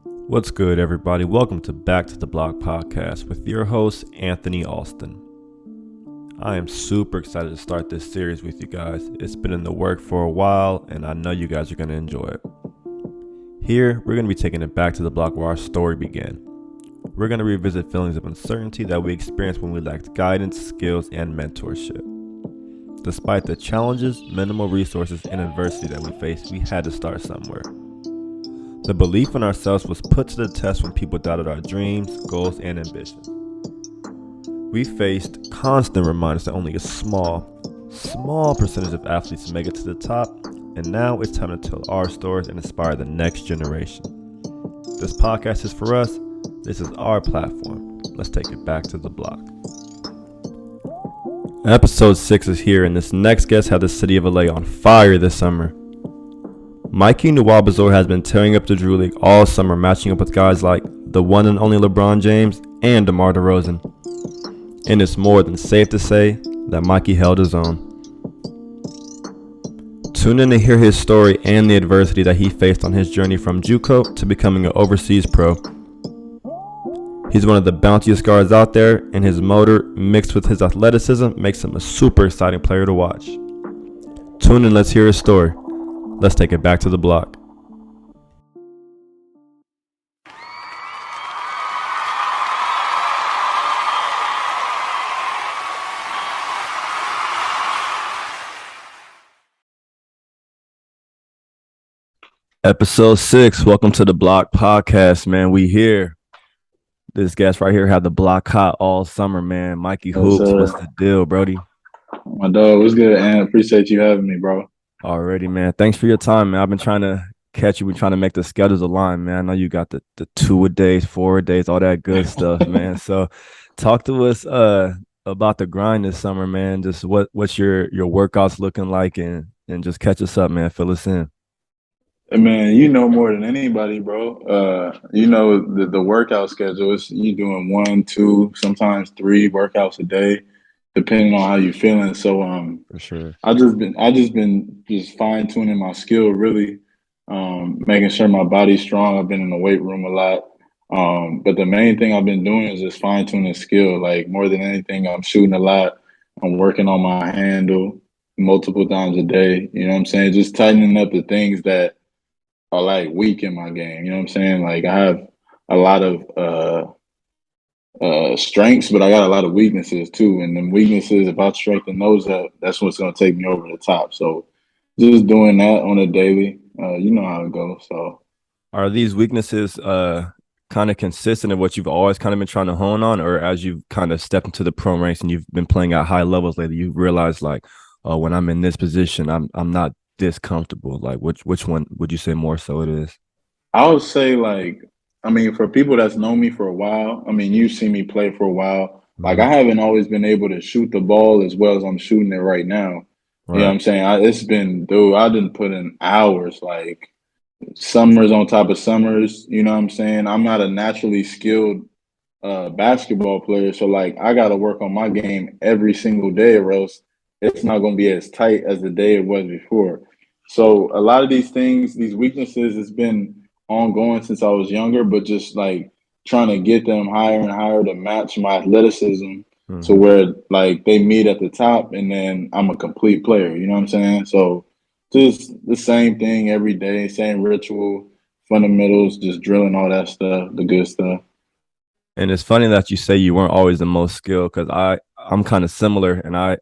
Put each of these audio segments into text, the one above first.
What's good, everybody? Welcome to Back to the Block podcast with your host, Anthony Alston. I am super excited to start this series with you guys. It's been in the work for a while, and I know you guys are going to enjoy it. Here, we're going to be taking it back to the block where our story began. We're going to revisit feelings of uncertainty that we experienced when we lacked guidance, skills, and mentorship. Despite the challenges, minimal resources, and adversity that we faced, we had to start somewhere. The belief in ourselves was put to the test when people doubted our dreams, goals, and ambitions. We faced constant reminders that only a small percentage of athletes make it to the top, and now it's time to tell our stories and inspire the next generation. This podcast is for us. This is our platform. Let's take it back to the block. Episode 6 is here, and this next guest had the city of LA on fire this summer. Mikey Nwabuzor has been tearing up the Drew League all summer, matching up with guys like the one and only Lebron James and Demar Derozan. And it's more than safe to say that Mikey held his own. Tune in to hear his story and the adversity that he faced on his journey from juco to becoming an overseas pro. He's one of the bounciest guards out there, and his motor mixed with his athleticism makes him a super exciting player to watch. Tune in, let's hear his story. Let's take it back to the block. Episode 6, welcome to the Block Podcast, man. We here. This guest right here had the block hot all summer, man. Mikey Hoops, what's the deal, Brody? My dog, what's good, and appreciate you having me, bro. Already, man. Thanks for your time, man. I've been trying to catch you. We're trying to make the schedules align, man. I know you got the 2-a-days, 4-a-days, all that good stuff, man. So talk to us about the grind this summer, man. Just what's your workouts looking like, and just catch us up, man. Fill us in. Man, you know more than anybody, bro. You know the workout schedule is you doing 1, 2, sometimes 3 workouts a day, depending on how you're feeling. So For sure. I just been fine tuning my skill, really, making sure my body's strong. I've been in the weight room a lot. But the main thing I've been doing is just fine tuning skill. Like more than anything, I'm shooting a lot. I'm working on my handle multiple times a day. You know what I'm saying? Just tightening up the things that are like weak in my game. You know what I'm saying? Like I have a lot of strengths, but I got a lot of weaknesses too. And then weaknesses, if I strengthen those up, that's what's gonna take me over the top. So just doing that on a daily, you know how it goes. So Are these weaknesses kind of consistent of what you've always kind of been trying to hone on, or as you've kind of stepped into the pro ranks and you've been playing at high levels lately, you've realized like, oh, when I'm in this position, I'm not this comfortable? Like which one would you say more so it is? I would say like, I mean, for people that's known me for a while, I mean, you've seen me play for a while. Like Mm-hmm. I haven't always been able to shoot the ball as well as I'm shooting it right now. You know what Right. I'm saying? It's been, dude, I didn't put in hours, like summers on top of summers. You know what I'm saying? I'm not a naturally skilled basketball player, so like I got to work on my game every single day, or else it's not going to be as tight as the day it was before. So a lot of these things, these weaknesses, has been ongoing since I was younger, but just like trying to get them higher and higher to match my athleticism to Mm-hmm. where like they meet at the top, and then I'm a complete player. You know what I'm saying? So just the same thing every day, same ritual, fundamentals, just drilling all that stuff, the good stuff. And it's funny that you say you weren't always the most skilled, because I'm kind of similar, and I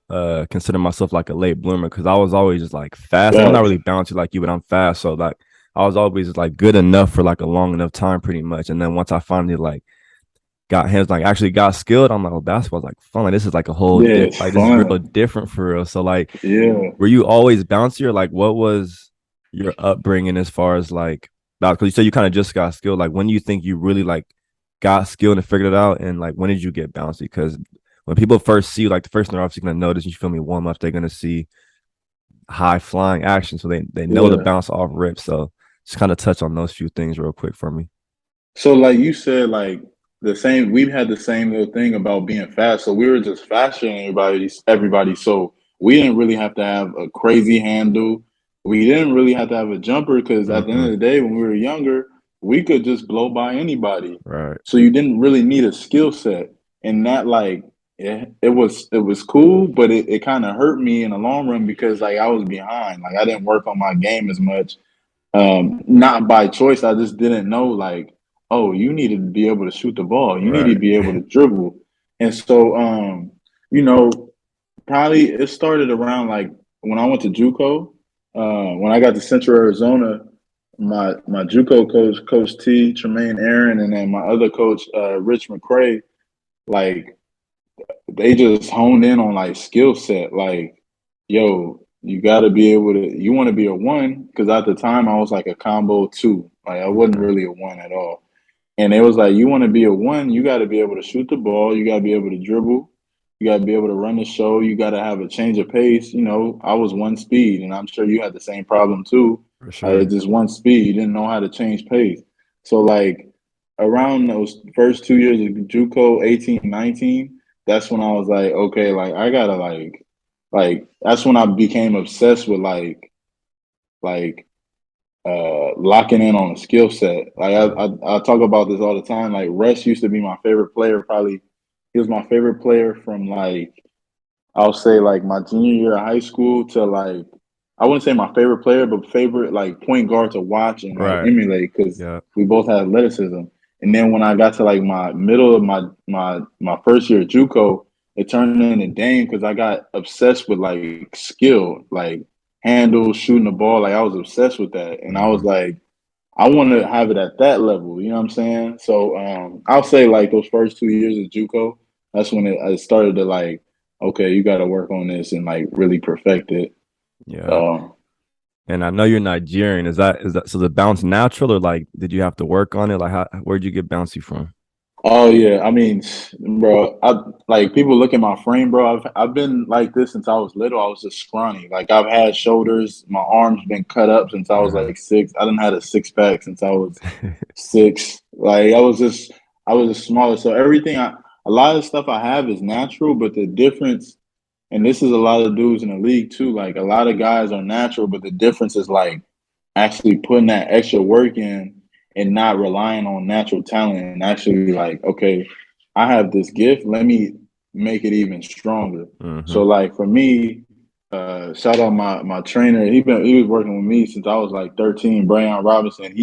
consider myself like a late bloomer because I was always just like fast. Like, I'm not Facts. really bouncy like you, but I'm fast. So like I was always like good enough for like a long enough time, pretty much. And then once I finally like got hands, like actually got skilled, I'm like, oh, basketball's like fun. Like this is like a whole Yeah, it's like this is real fun. different for real. So like, Yeah. were you always bouncier? Like, what was your upbringing as far as like, because you said you kind of just got skilled. Like, when do you think you really like got skilled and figured it out? And like, when did you get bouncy? Because when people first see you, like the first thing they're obviously gonna notice, you feel me, warm up, they're gonna see high flying action, so they know the Yeah. bounce off rip. So just kind of touch on those few things real quick for me. So like you said, like the same we've had the same little thing about being fast. So we were just faster than everybody. So we didn't really have to have a crazy handle. We didn't really have to have a jumper because at the end Mm-hmm. of the day, when we were younger, we could just blow by anybody. Right. So you didn't really need a skill set. And that like it was cool, but it kind of hurt me in the long run because like I was behind. Like I didn't work on my game as much. Not by choice. I just didn't know like, oh, you need to be able to shoot the ball. You need to Right. be able to dribble. And so you know, probably it started around like when I went to JUCO. When I got to Central Arizona, my JUCO coach, Coach T, Tremaine Aaron, and then my other coach, Rich McCray, like they just honed in on like skill set. Like, yo, you got to be able to. You want to be a one because at the time I was like a combo two. Like I wasn't Okay. really a one at all. And it was like, you want to be a one, you got to be able to shoot the ball. You got to be able to dribble. You got to be able to run the show. You got to have a change of pace. You know, I was one speed, and I'm sure you had the same problem too. For I sure. just one speed. You didn't know how to change pace. So, like, around those first 2 years of JUCO, 18, 19, that's when I was like, okay, like, I got to, that's when I became obsessed with, like, locking in on a skill set. Like I talk about this all the time. Like Russ used to be my favorite player. Probably he was my favorite player from like I'll say like my junior year of high school to like I wouldn't say my favorite player, but favorite like point guard to watch and like Right. emulate because Yeah. we both had athleticism. And then when I got to like my middle of my first year at JUCO, it turned into Dame because I got obsessed with like skill, like handles, shooting the ball. Like I was obsessed with that, and I was Hmm. like, I want to have it at that level. You know what I'm saying? So I'll say like those first 2 years of JUCO, that's when I started to like, okay, you got to work on this and like really perfect it. Yeah. So And I know you're Nigerian. Is that so the bounce natural or like did you have to work on it? Like where'd you get bouncy from? oh yeah, I mean, bro, I like people look at my frame, bro. I've been like this since I was little. I was just scrawny. Like I've had shoulders, my arms been cut up since I was Uh, like six. I didn't had a six pack since I was six. Like I was just smaller. So a lot of stuff I have is natural, but the difference, and this is a lot of dudes in the league too. Like a lot of guys are natural, but the difference is like actually putting that extra work in and not relying on natural talent and actually like, okay, I have this gift. Let me make it even stronger. mm-hmm. So like for me, shout out my trainer. He was working with me since I was like 13, Brian Robinson.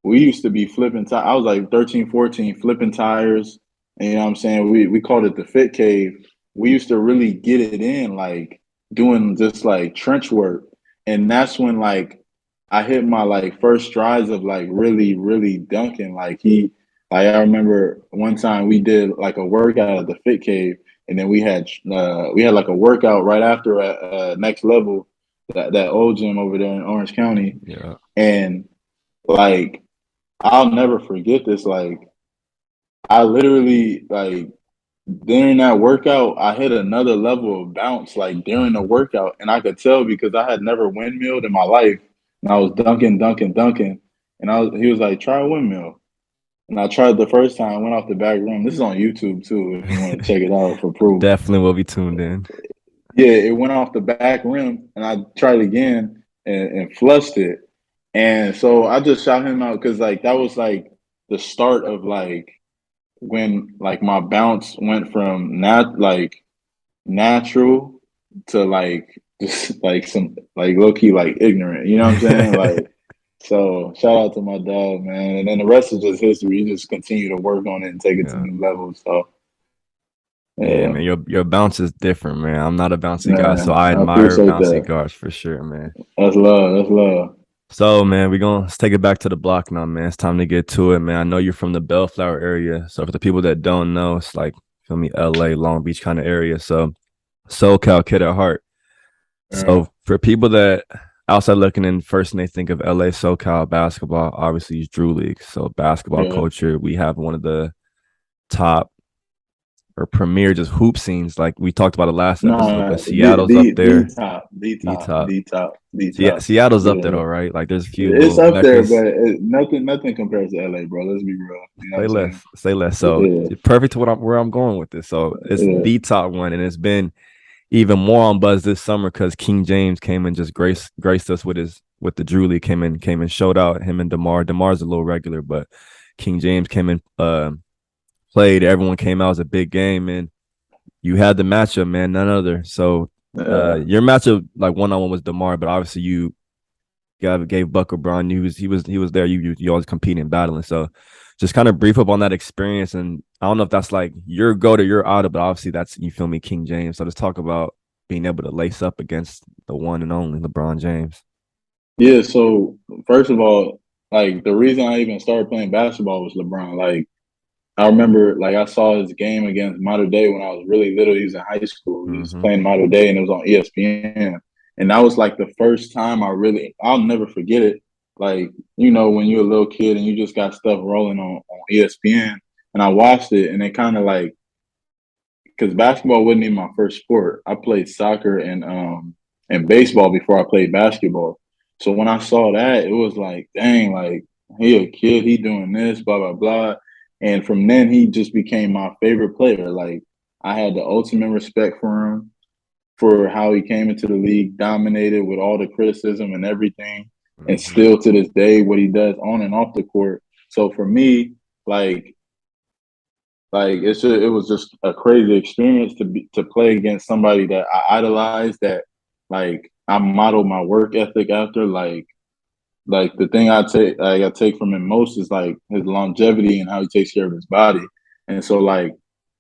We used to be flipping I was like 13, 14, flipping tires. And you know what I'm saying? We called it the fit cave. We used to really get it in, like doing just like trench work. And that's when like I hit my like first strides of like really, really dunking. Like I remember one time we did like a workout at the Fit Cave, and then we had like a workout right after at Next Level, that old gym over there in Orange County, Yeah. and like I'll never forget this. Like I literally like during that workout, I hit another level of bounce like during the workout, and I could tell because I had never windmilled in my life, and I was dunking, dunking, dunking, and he was like, "Try a windmill," and I tried the first time, went off the back rim. This is on YouTube too, if you want to check it out for proof. Definitely will be tuned in. Yeah, it went off the back rim, and I tried again and flushed it, and so I just shot him out because like that was like the start of like when like my bounce went from not like natural to like just like some like low key like ignorant. You know what I'm saying? Like so shout out to my dog, man. And then the rest is just history. You just continue to work on it and take it to Yeah. new levels. So Yeah, yeah, man. Your bounce is different, man. I'm not a bouncy guy, so man. I I admire appreciate bouncy that. guards for sure, man. That's love. That's love. So, man, let's take it back to the block now, man. It's time to get to it, man. I know you're from the Bellflower area, so for the people that don't know, it's like feel me, LA, Long Beach kind of area. So, SoCal kid at heart. Yeah. So, for people that outside looking in, first thing they think of LA, SoCal basketball, obviously is Drew League. So, basketball Yeah. culture, we have one of the top or premier just hoop scenes, like we talked about the last episode. But No, Seattle's up there, the top. the top. Seattle's up there, Yeah. all right. Like there's a few It's little up there, meccas. but nothing compares to LA, bro. Let's be real. You know what Say I'm saying? less, say less. So Yeah. perfect to where I'm going with this. So it's Yeah. the top one, and it's been even more on buzz this summer because King James came and just graced us with with the Drew League came in, showed out him and Demar. Demar's a little regular, but King James came in, played. Everyone came out. It was a big game, and you had the matchup, man, none other. So your matchup, like one-on-one, was Demar, but obviously you gave Buck LeBron. He was there. You always competing and battling. So just kind of brief up on that experience. And I don't know if that's like your go to your idol, but obviously that's, you feel me, King James. So just talk about being able to lace up against the one and only LeBron James. Yeah, so first of all, like the reason I even started playing basketball was LeBron. Like I remember, like I saw his game against Mater Dei when I was really little. He was in high school. He was Mm-hmm. playing Mater Dei, and it was on ESPN. And that was like the first time I'll never forget it. Like, when you're a little kid and you just got stuff rolling on ESPN, and I watched it, and it kind of like, because basketball wasn't even my first sport. I played soccer and baseball before I played basketball. So when I saw that, it was like, dang, like he a kid, he doing this, blah blah blah. And from then, he just became my favorite player. Like I had the ultimate respect for him, for how he came into the league, dominated with all the criticism and everything, and Mm-hmm. still to this day, what he does on and off the court. So for me, like it was just a crazy experience to play against somebody that I idolized, that like I modeled my work ethic after. Like the thing I take from him most is like his longevity and how he takes care of his body. And so like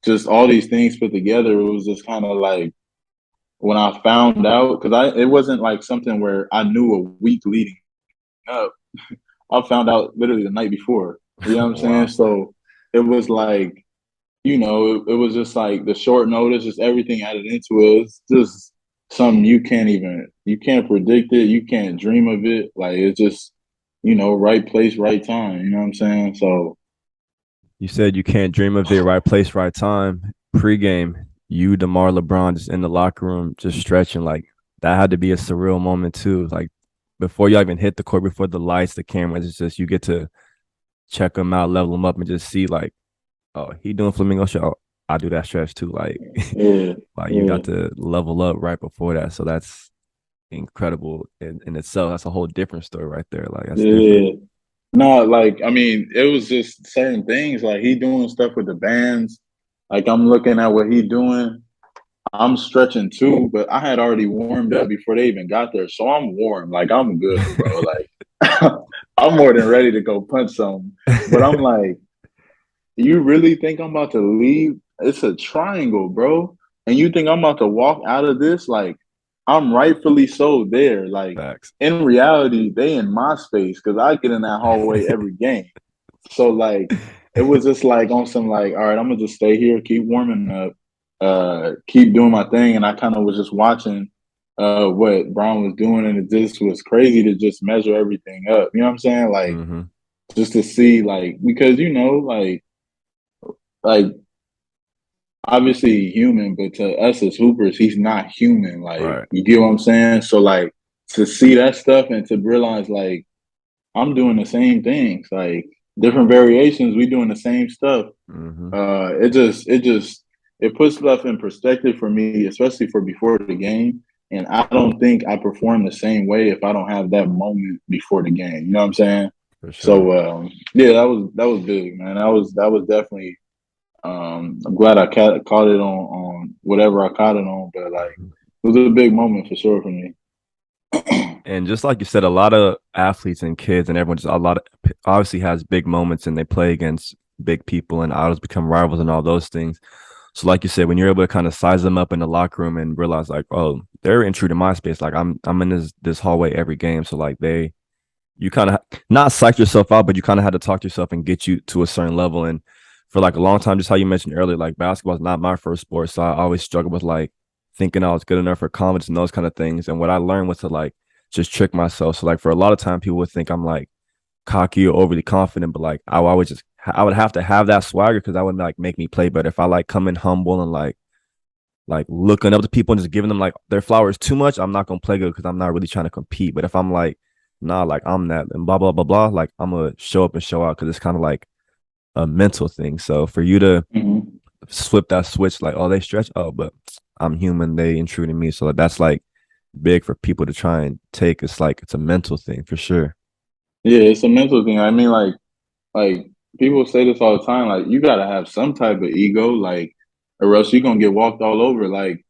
just all these things put together, it was just kind of like when I found out, because I it wasn't like something where I knew a week leading up. I found out literally the night before. You know what I'm saying? Wow. So it was like, it was just like the short notice, just everything added into it. It's just something you can't predict it. You can't dream of it. Like it's just, right place, right time. You know what I'm saying? So You said you can't dream of it, right place, right time. Pre-game, you, DeMar, LeBron, just in the locker room, just stretching. Like that had to be a surreal moment too. Like before you even hit the court, before the lights, the cameras, it's just you get to check them out, level them up, and just see like, oh, he doing flamingo show. I do that stretch too. Like, yeah, like you yeah, got to level up right before that. So that's incredible in itself. That's a whole different story right there. Like that's different. yeah. No, like I mean, it was just certain things. Like he doing stuff with the bands. Like I'm looking at what he doing. I'm stretching too, but I had already warmed up before they even got there. So I'm warm. Like I'm good, bro. Like I'm more than ready to go punch something. But I'm like, you really think I'm about to leave? It's a triangle, bro. And you think I'm about to walk out of this? Like, I'm rightfully so there. Like, Facts. in reality, they in my space because I get in that hallway every game. So like it was just like on some like, all right, I'm gonna just stay here, keep warming up, keep doing my thing. And I kind of was just watching what Brown was doing, and it just was crazy to just measure everything up. You know what I'm saying? Like Mm-hmm. just to see like because like obviously human, but to us as hoopers, he's not human. Like Right. you get what I'm saying? So like to see that stuff and to realize like I'm doing the same things, like different variations, we doing the same stuff. Mm-hmm. It puts stuff in perspective for me, especially for before the game. And I don't think I perform the same way if I don't have that moment before the game. You know what I'm saying? For sure. So yeah, that was big, man. That was definitely. I'm glad I caught it on whatever I caught it on, but like it was a big moment for sure for me. And just like you said, a lot of athletes and kids and everyone just a lot of obviously has big moments and they play against big people and idols become rivals and all those things. So like you said, when you're able to kind of size them up in the locker room and realize like, oh, they're intruding my space. Like I'm in this hallway every game. So like you kind of not psych yourself out, but you kind of had to talk to yourself and get you to a certain level. And for like a long time, just how you mentioned earlier, like basketball is not my first sport. So I always struggled with like thinking I was good enough for confidence and those kind of things. And what I learned was to like just trick myself. So like for a lot of time, people would think I'm like cocky or overly confident, but like I would have to have that swagger because that would like make me play better. If I like come in humble and like looking up to people and just giving them like their flowers too much, I'm not gonna play good because I'm not really trying to compete. But if I'm like, nah, like I'm that and blah blah blah blah, like I'm gonna show up and show out because it's kind of like a mental thing. So for you to Mm-hmm. flip that switch, like, oh, they stretch, oh, but I'm human, they intruding me. So that's like big for people to try and take. It's like it's a mental thing for sure. Yeah, it's a mental thing. I mean, like people say this all the time. Like you gotta have some type of ego, like, or else you're gonna get walked all over. Like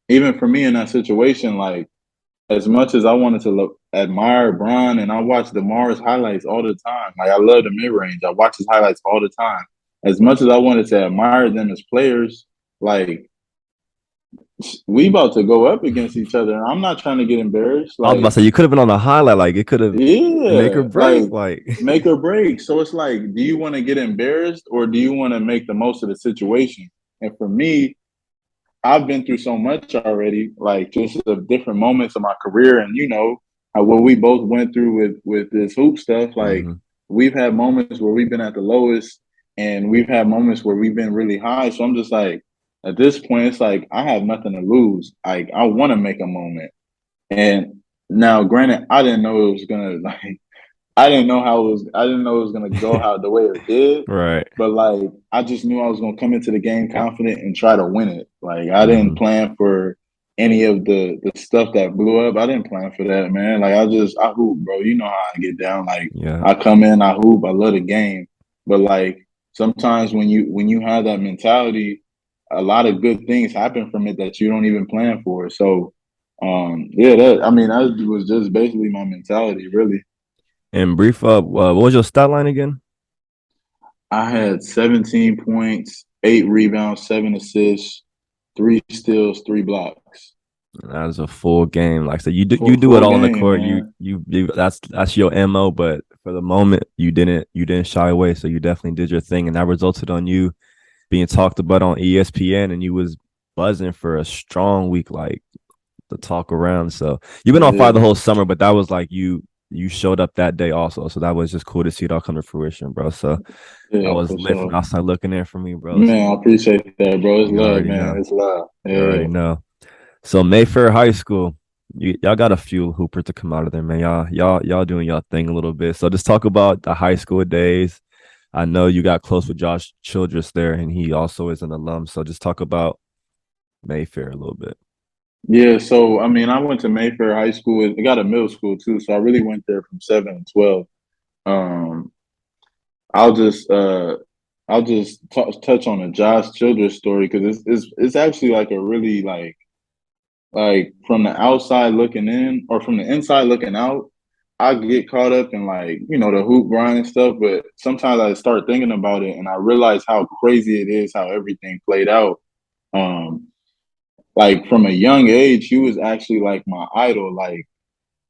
even for me in that situation, like as much as I wanted to admire Bron and I watch Demar's highlights all the time. Like I love the mid range. I watch his highlights all the time. As much as I wanted to admire them as players, like we about to go up against each other. And I'm not trying to get embarrassed. I was about to Like, say you could have been on a highlight, like it could have make or yeah, break, like like make or break. So it's like, do you want to get embarrassed or do you want to make the most of the situation? And for me, I've been through so much already, like just the different moments of my career, and what we both went through with this hoop stuff. Like mhm. we've had moments where we've been at the lowest, and we've had moments where we've been really high. So I'm just like, at this point, it's like I have nothing to lose. Like I want to make a moment, and now, granted, I didn't know it was gonna like I didn't know how it was. I didn't know it was gonna go how the way it did. Right. But like, I just knew I was gonna come into the game confident and try to win it. Like, I didn't Hmm. plan for any of the stuff that blew up. I didn't plan for that, man. Like, I hoop, bro. You know how I get down. Like, Yeah. I come in, I hoop, I love the game. But like, sometimes when you have that mentality, a lot of good things happen from it that you don't even plan for. So, yeah, that was just basically my mentality, really. And brief up, what was your stat line again? I had 17 points, 8 rebounds, 7 assists, 3 steals, 3 blocks. That is a full game. Like so you Full do it full all on the game, court. man. That's your MO, but for the moment you didn't shy away. So you definitely did your thing and that resulted on you being talked about on ESPN and you was buzzing for a strong week, like the talk around. So you've been on fire the Yeah, whole summer, but that was like you showed up that day also. So that was just cool to see it all come to fruition, bro. So that yeah, was for lit from sure. outside looking in for me, bro. Man, I So appreciate that, bro. It's you love, already man. know. It's love. You already Yeah. know. So Mayfair High School, y'all got a few hoopers to come out of there, man. Y'all doing y'all thing a little bit. So just talk about the high school days. I know you got close with Josh Childress there, and he also is an alum. So just talk about Mayfair a little bit. Yeah, so I mean, I went to Mayfair High School. I got a middle school too, so I really went there from 7 to 12. Um, I'll just uh I'll just touch on the Josh Childress story because it's actually like a really like from the outside looking in or from the inside looking out, I get caught up in like, the hoop grind and stuff, but sometimes I start thinking about it and I realize how crazy it is how everything played out. Um, like from a young age, he was actually like my idol. Like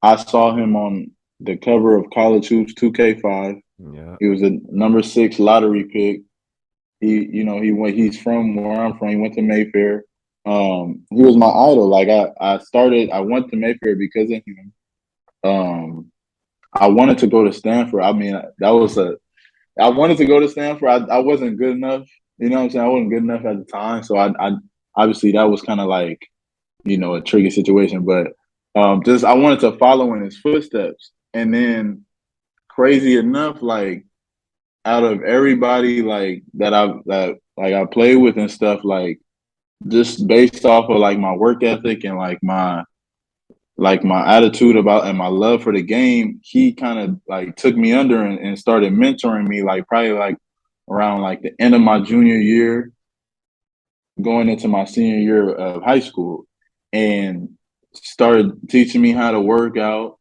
I saw him on the cover of College Hoops 2K5. Yeah. He was a number 6 lottery pick. He's from where I'm from. He went to Mayfair. He was my idol. Like I went to Mayfair because of him. I wanted to go to Stanford. I mean, I wanted to go to Stanford. I wasn't good enough. You know what I'm saying? I wasn't good enough at the time. So I obviously that was kind of like, a tricky situation. But just I wanted to follow in his footsteps. And then crazy enough, like out of everybody like that like I played with and stuff, like just based off of like my work ethic and like my attitude about and my love for the game, he kind of like took me under and started mentoring me like probably like around like the end of my junior year, going into my senior year of high school, and started teaching me how to work out,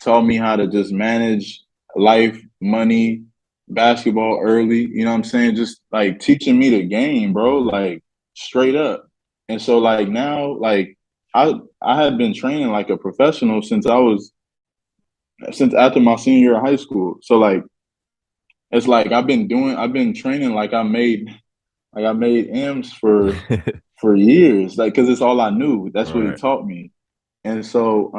taught me how to just manage life, money, basketball early. You know what I'm saying? Just like teaching me the game, bro. Mm-hmm. Like straight up. And so like now, like I had been training like a professional since after my senior year of high school. So like it's like I've been training like I made M's for years, like because it's all I knew. That's what he Right. taught me. And so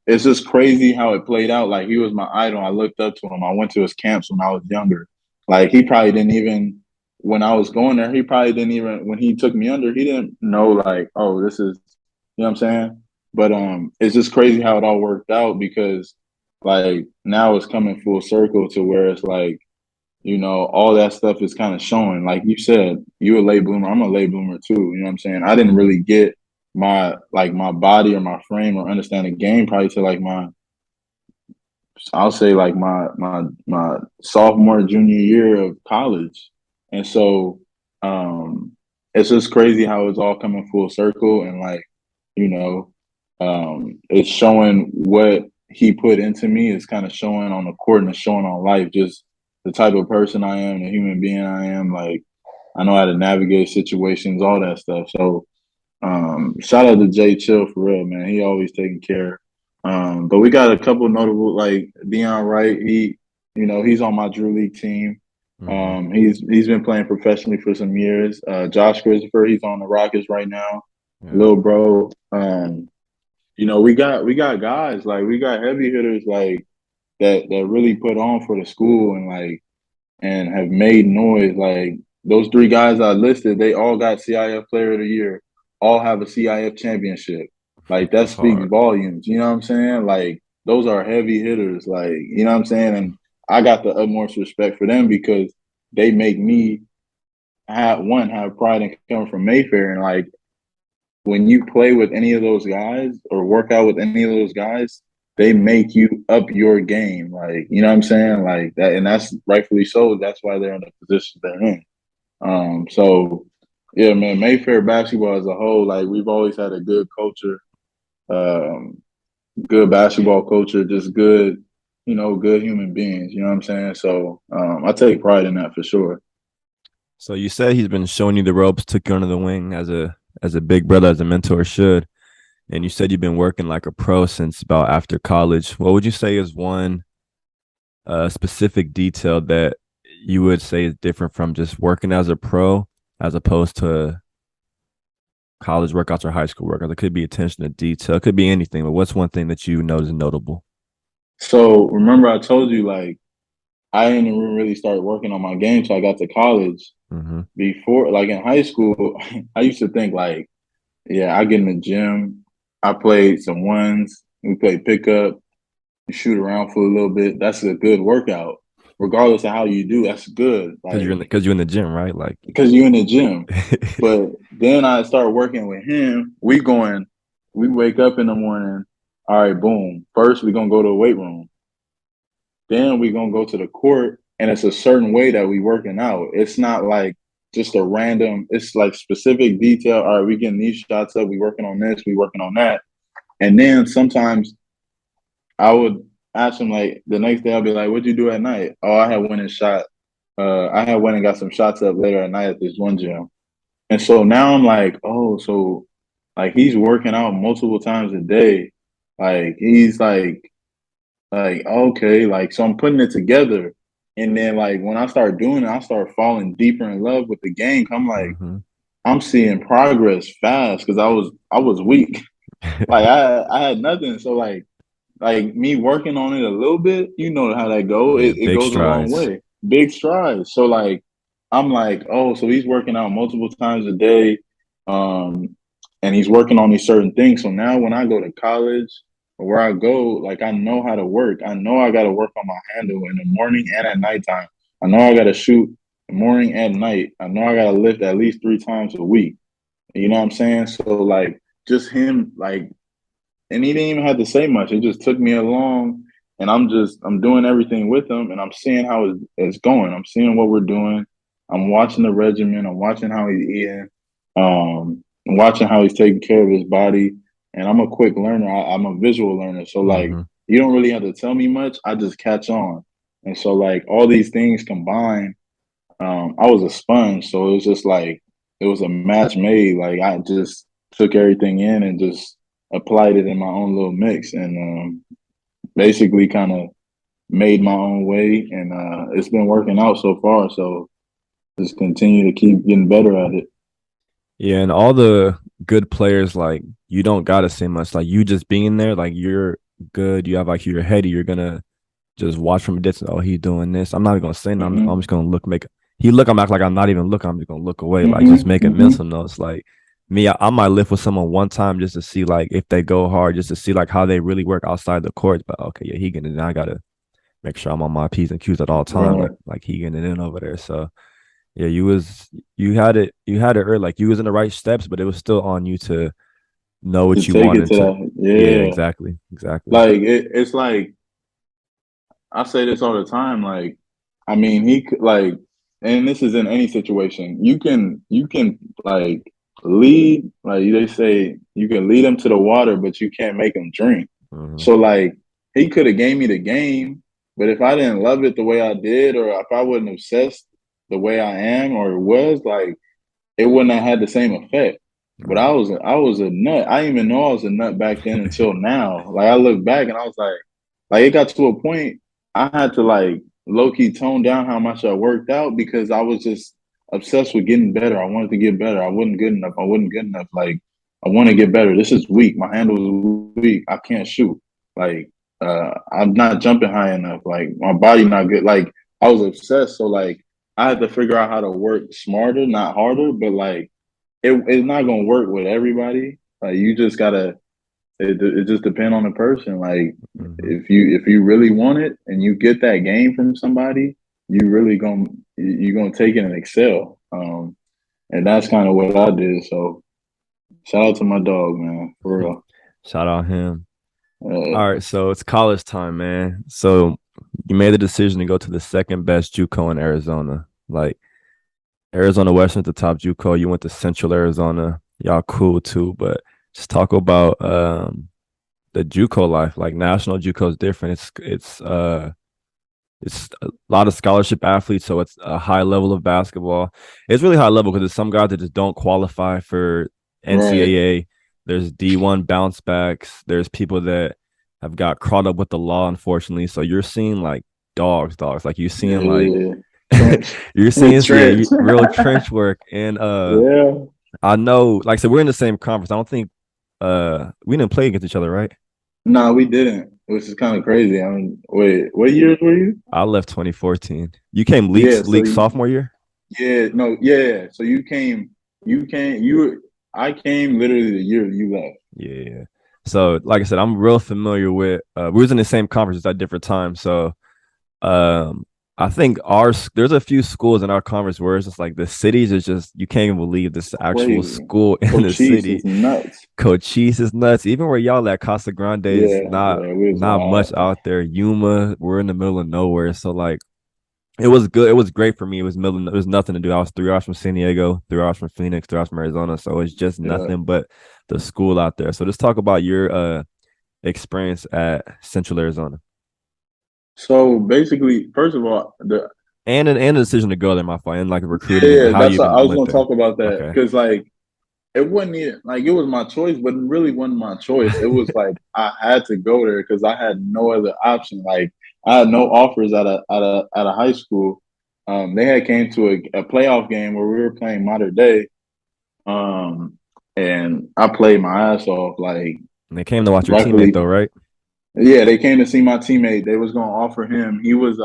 it's just crazy how it played out. Like he was my idol. I looked up to him. I went to his camps when I was younger. Like he probably didn't even when I was going there, he probably didn't even when he took me under, he didn't know like, oh, this is you know what I'm saying? But it's just crazy how it all worked out because like now it's coming full circle to where it's like, all that stuff is kind of showing. Like you said, you a late bloomer. I'm a late bloomer too. You know what I'm saying? I didn't really get my body or my frame or understand the game probably to like my I'll say like my sophomore junior year of college, and so it's just crazy how it's all coming full circle and like you know it's showing what he put into me is kind of showing on the court and it's showing on life just the type of person I am, the human being I am. Like I know how to navigate situations, all that stuff. So shout out to Jay Chill for real, man. He always taking care. But we got a couple notable like Dion Wright. He's on my Drew League team. Mm-hmm. He's been playing professionally for some years. Josh Christopher, he's on the Rockets right now. Yeah. Little bro. We got guys like we got heavy hitters like that really put on for the school and like and have made noise. Like those three guys I listed, they all got CIF Player of the Year, all have a CIF championship. Like that That's speaks hard. volumes. You know what I'm saying? Like those are heavy hitters. Like you know what I'm saying? And I got the utmost respect for them because they make me have pride in coming from Mayfair and like when you play with any of those guys or work out with any of those guys, they make you up your game. Like, you know what I'm saying? Like that, and that's rightfully so. That's why they're in the position they're in. So yeah, man, Mayfair basketball as a whole, like we've always had a good culture, um, good basketball culture, just good, good human beings. You know what I'm saying? So I take pride in that for sure. So you said he's been showing you the ropes, took you under the wing as a big brother, as a mentor should. And you said you've been working like a pro since about after college. What would you say is one specific detail that you would say is different from just working as a pro as opposed to college workouts or high school workouts? It could be attention to detail, it could be anything, but what's one thing that you know is notable? So remember, I told you like I didn't really start working on my game till I got to college. Mm-hmm. Before, like in high school, I used to think like, yeah, I get in the gym, I played some ones, we played pickup, you shoot around for a little bit. That's a good workout, regardless of how you do. That's good, Because like you're in the gym, right? Like, because you're in the gym. But then I start working with him. We wake up in the morning. All right, boom. First, we're gonna go to the weight room. Then we're gonna go to the court, and it's a certain way that we working out. It's not like just a random. It's like specific detail. All right, we getting these shots up. We working on this. We working on that. And then sometimes I would ask him like the next day. I'll be like, "What'd you do at night?" Oh, I had went and shot. I had went and got some shots up later at night at this one gym. And so now I'm like, oh, so like he's working out multiple times a day. Like he's like okay, like so I'm putting it together. And then like when I start doing it, I start falling deeper in love with the game. I'm like, mm-hmm. I'm seeing progress fast because I was weak. Like I had nothing. So like me working on it a little bit, you know how that go. Yeah, It big goes a long strides. way. Big strides. So like I'm like, oh, so he's working out multiple times a day. Um, and he's working on these certain things. So now when I go to college or where I go, like I know how to work. I know I gotta work on my handle in the morning and at nighttime. I know I gotta shoot the morning and night. I know I gotta lift at least 3 times a week. You know what I'm saying? So like just him like and he didn't even have to say much. It just took me along, and I'm doing everything with him, and I'm seeing how it's going. I'm seeing what we're doing. I'm watching the regimen. I'm watching how he's eating. I'm watching how he's taking care of his body. And I'm a quick learner. I'm a visual learner, so like Mm-hmm. you don't really have to tell me much. I just catch on, and so like all these things combined, I was a sponge. So it was just like it was a match made. Like I just took everything in and just applied it in my own little mix and basically kind of made my own way and it's been working out so far so just continue to keep getting better at it. Yeah, and all the good players, like you don't gotta say much. Like you just being there, like you're good. You have like your heady. You're gonna just watch from a distance. Oh, he's doing this. I'm not even gonna say no. I'm Mm-hmm. just gonna look. Make he look. I'm act like I'm not even looking. I'm just gonna look away. Like just Mm-hmm. making Mm-hmm. mental notes. Like me, I might lift with someone one time just to see like if they go hard, just to see like how they really work outside the court. But okay, yeah, he getting it. I gotta make sure I'm on my p's and q's at all times. Right. Like he getting it in over there. So yeah, you had it early. Like you was in the right steps, but it was still on you to know to what you take want it and to to that. yeah, Yeah, exactly, exactly. like it's like I say this all the time. Like, I mean, he could like, and this is in any situation. You can like lead, like they say, you can lead him to the water, but you can't make him drink. Hmm. So like, he could have gave me the game, but if I didn't love it the way I did, or if I wasn't obsessed the way I am or was, like, it wouldn't have had the same effect. But Right. I was a nut. I didn't even know I was a nut back then until now. Like I look back and I was like it got to a point I had to like low key tone down how much I worked out because I was just obsessed with getting better. I wanted to get better. I wasn't good enough. I wasn't good enough. Like I want to get better. This is weak. My handle is weak. I can't shoot. Like I'm not jumping high enough. Like my body not good. Like I was obsessed. So like I had to figure out how to work smarter, not harder. But like it's not gonna work with everybody. Like you just gotta. It just depends on the person. Like Hmm. if you really want it and you get that game from somebody, you really gonna you gonna take it and excel. And that's kind of what I did. So shout out to my dog, man, for real. Shout out him. Uh, All right, so it's college time, man. So you made the decision to go to the second best JUCO in Arizona. Like Arizona Western's the top JUCO. You went to Central Arizona. Y'all cool too, but just talk about the JUCO life. Like national JUCO is different. It's a lot of scholarship athletes, so it's a high level of basketball. It's really high level because there's some guys that just don't qualify for right. NCAA. There's D1 bounce backs. There's people that have got caught up with the law, unfortunately. So you're seeing like dogs. Like you're seeing like Yeah. Trench. you're seeing Trench. real trench work. And Yeah. I know, like I said, we're in the same conference. I don't think we didn't play against each other, right? No, we didn't, which is kind of crazy. I mean, wait, what years were you? I left 2014. You came Yeah, league sophomore year? yeah, no, yeah. So I came literally the year you left. Yeah. So, like I said, I'm real familiar with. We was in the same conferences at different times. So, um, I think there's a few schools in our conference where it's just like the cities is just you can't even believe this actual Crazy. school in the Cochise city. is nuts. Cochise is nuts. Even where y'all at Casa Grande is Yeah, yeah, we was not much wild. out there. Yuma, we're in the middle of nowhere. So like it was good. It was great for me. It was middle. It was nothing to do. I was 3 hours from San Diego, 3 hours from Phoenix, 3 hours from Arizona. So it's just Yeah. nothing but the school out there. So let's talk about your experience at Central Arizona So basically, first of all, and the decision to go there, my fault, and like recruiting and yeah, how you that's what I even was went gonna there. talk about that Okay. because like it wasn't even like it was my choice, but it really wasn't my choice. It was like I had to go there because I had no other option. Like I had no offers at a high school. They had came to a playoff game where we were playing Modern Day, um, and I played my ass off. Like And they came to watch your teammate luckily, though, right? yeah, they came to see my teammate. They was gonna offer him. He was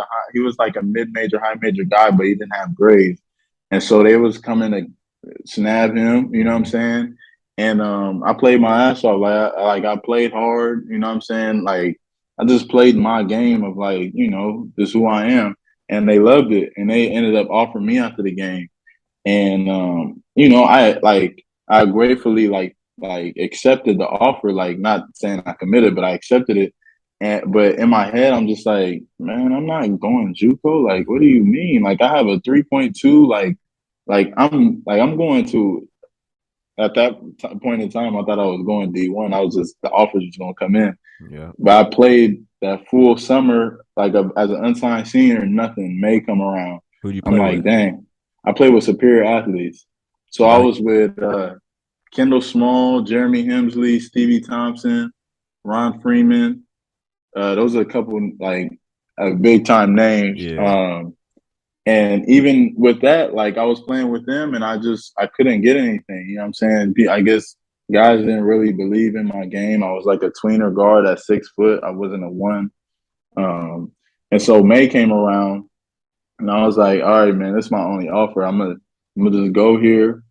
like a mid major, high major guy, but he didn't have grades, and so they was coming to snab him. You know what I'm Mm-hmm. saying? And I played my ass off. Like I played hard. You know what I'm saying? Like I just played my game of like this is who I am, and they loved it, and they ended up offering me after the game. And I gratefully like accepted the offer, like not saying I committed, but I accepted it. And but in my head, I'm just like, man, I'm not going JUCO. Like, what do you mean? Like, I have a 3.2. I'm going to at that point in time, I thought I was going D1. I was just the offers was going to come in, Yeah. but I played that full summer as an unsigned senior. Nothing may come around. Who'd you I'm play like, with? dang. I played with superior athletes. So I Y'all, was with Kendall Small, Jeremy Hemsley, Stevie Thompson, Ron Freeman. Those are a couple like big time names. yeah. And even with that, like I was playing with them and I couldn't get anything. You know what I'm saying? I guess guys didn't really believe in my game. I was like a tweener guard at 6 foot. I wasn't a one. And so May came around and I was like, all right, man, this is my only offer. I'm gonna just go here,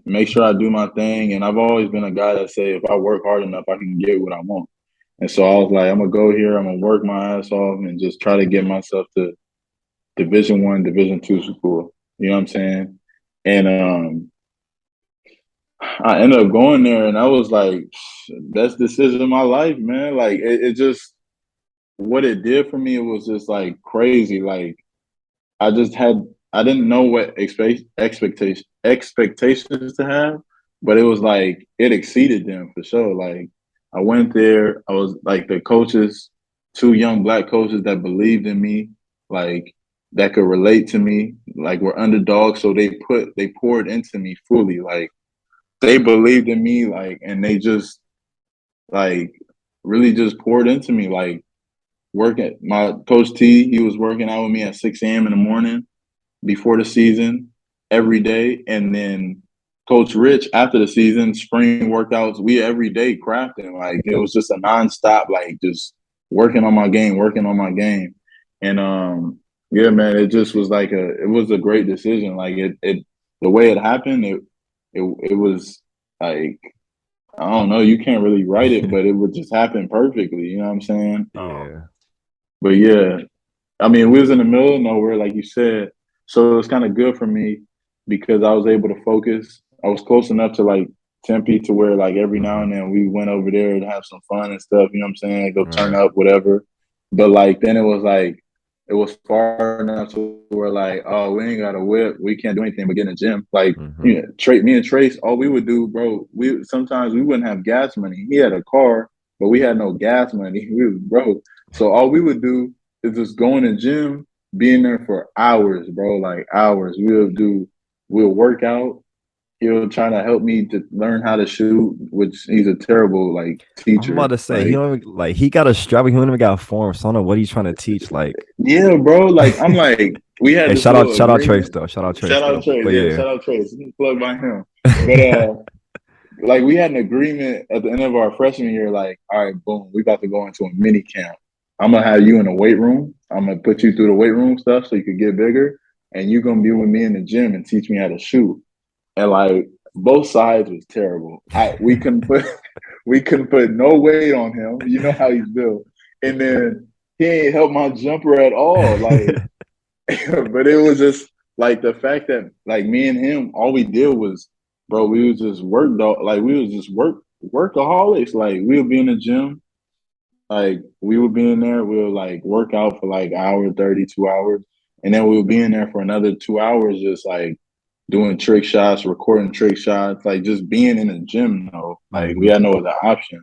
make sure I do my thing. And I've always been a guy that say if I work hard enough, I can get what I want. And so I was like, I'm gonna go here, I'm gonna work my ass off and just try to get myself to Division 1, Division 2 school. You know what I'm saying? And I ended up going there, and I was like, best decision of my life, man. Like it just what it did for me. It was just like crazy. Like I just had I didn't know what expectations to have, but it was like it exceeded them for sure. Like I went there, I was like the coaches, two young black coaches that believed in me, like that could relate to me, like were underdogs, so they poured into me fully, like they believed in me, like and they just like really just poured into me, like working. My coach T, he was working out with me at 6 a.m. in the morning before the season every day. And then Coach Rich after the season, spring workouts, we every day crafting. Like it was just a nonstop, like just working on my game. And yeah, man, it just was like it was a great decision. Like it the way it happened, it was like I don't know, you can't really write it, but it would just happen perfectly, you know what I'm saying? Yeah. But yeah, I mean, we was in the middle of nowhere, like you said, so it was kind of good for me because I was able to focus. I was close enough to like Tempe to where like every now Mm-hmm. and then we went over there to have some fun and stuff. You know what I'm saying? Go turn Right. up, whatever. But like then it was like it was far enough to where like oh we ain't got a whip, we can't do anything but get in the gym. Like Mm-hmm. you know, me and Trace, all we would do, bro. We sometimes we wouldn't have gas money. He had a car, but we had no gas money. We was broke, so all we would do is just go in the gym, being there for hours, bro, like hours. We'll work out. He'll try to help me to learn how to shoot, which he's a terrible like I'm about teacher. to say he Like, don't even, like he got a strap, he don't even got a form. So I don't know what he's trying to teach. Like, yeah, bro. Like, I'm like, we had hey, this little shout out Trace agreement. though. Shout out Trace Shout out though. Trace, But yeah, yeah. shout out Trace. Plug by him. But like we had an agreement at the end of our freshman year, like, all right, boom, we about to go into a mini camp. I'm gonna have you in the weight room. I'm gonna put you through the weight room stuff so you could get bigger, and you're gonna be with me in the gym and teach me how to shoot. And like both sides was terrible. We couldn't put we couldn't put no weight on him. You know how he's built. And then he ain't help my jumper at all. Like but it was just like the fact that like me and him, all we did was, bro, we was just work dog. Like we was just workaholics. Like we would be in the gym, like we would be in there. We'll like work out for like hour 30, 2 hours, and then we would be in there for another 2 hours, just like doing trick shots, recording trick shots, like just being in the gym. Though, like we Mm-hmm. had no other option.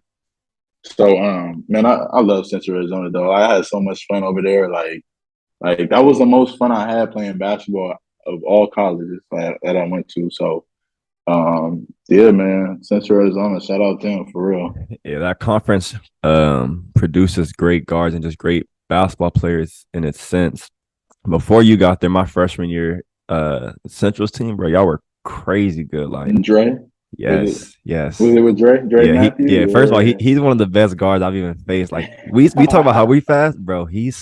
So, man, I love Central Arizona though. I had so much fun over there. Like that was the most fun I had playing basketball of all colleges that I went to. So yeah, man, Central Arizona, shout out to them for real. Yeah, that conference produces great guards and just great basketball players in its sense. Before you got there, my freshman year, Central's team, bro, y'all were crazy good. Like, And Dre, was it yes, yes. was it with Dre? Dre Matthews? Yeah. First of all, Yeah. he's one of the best guards I've even faced. Like we talk about how we fast, bro. He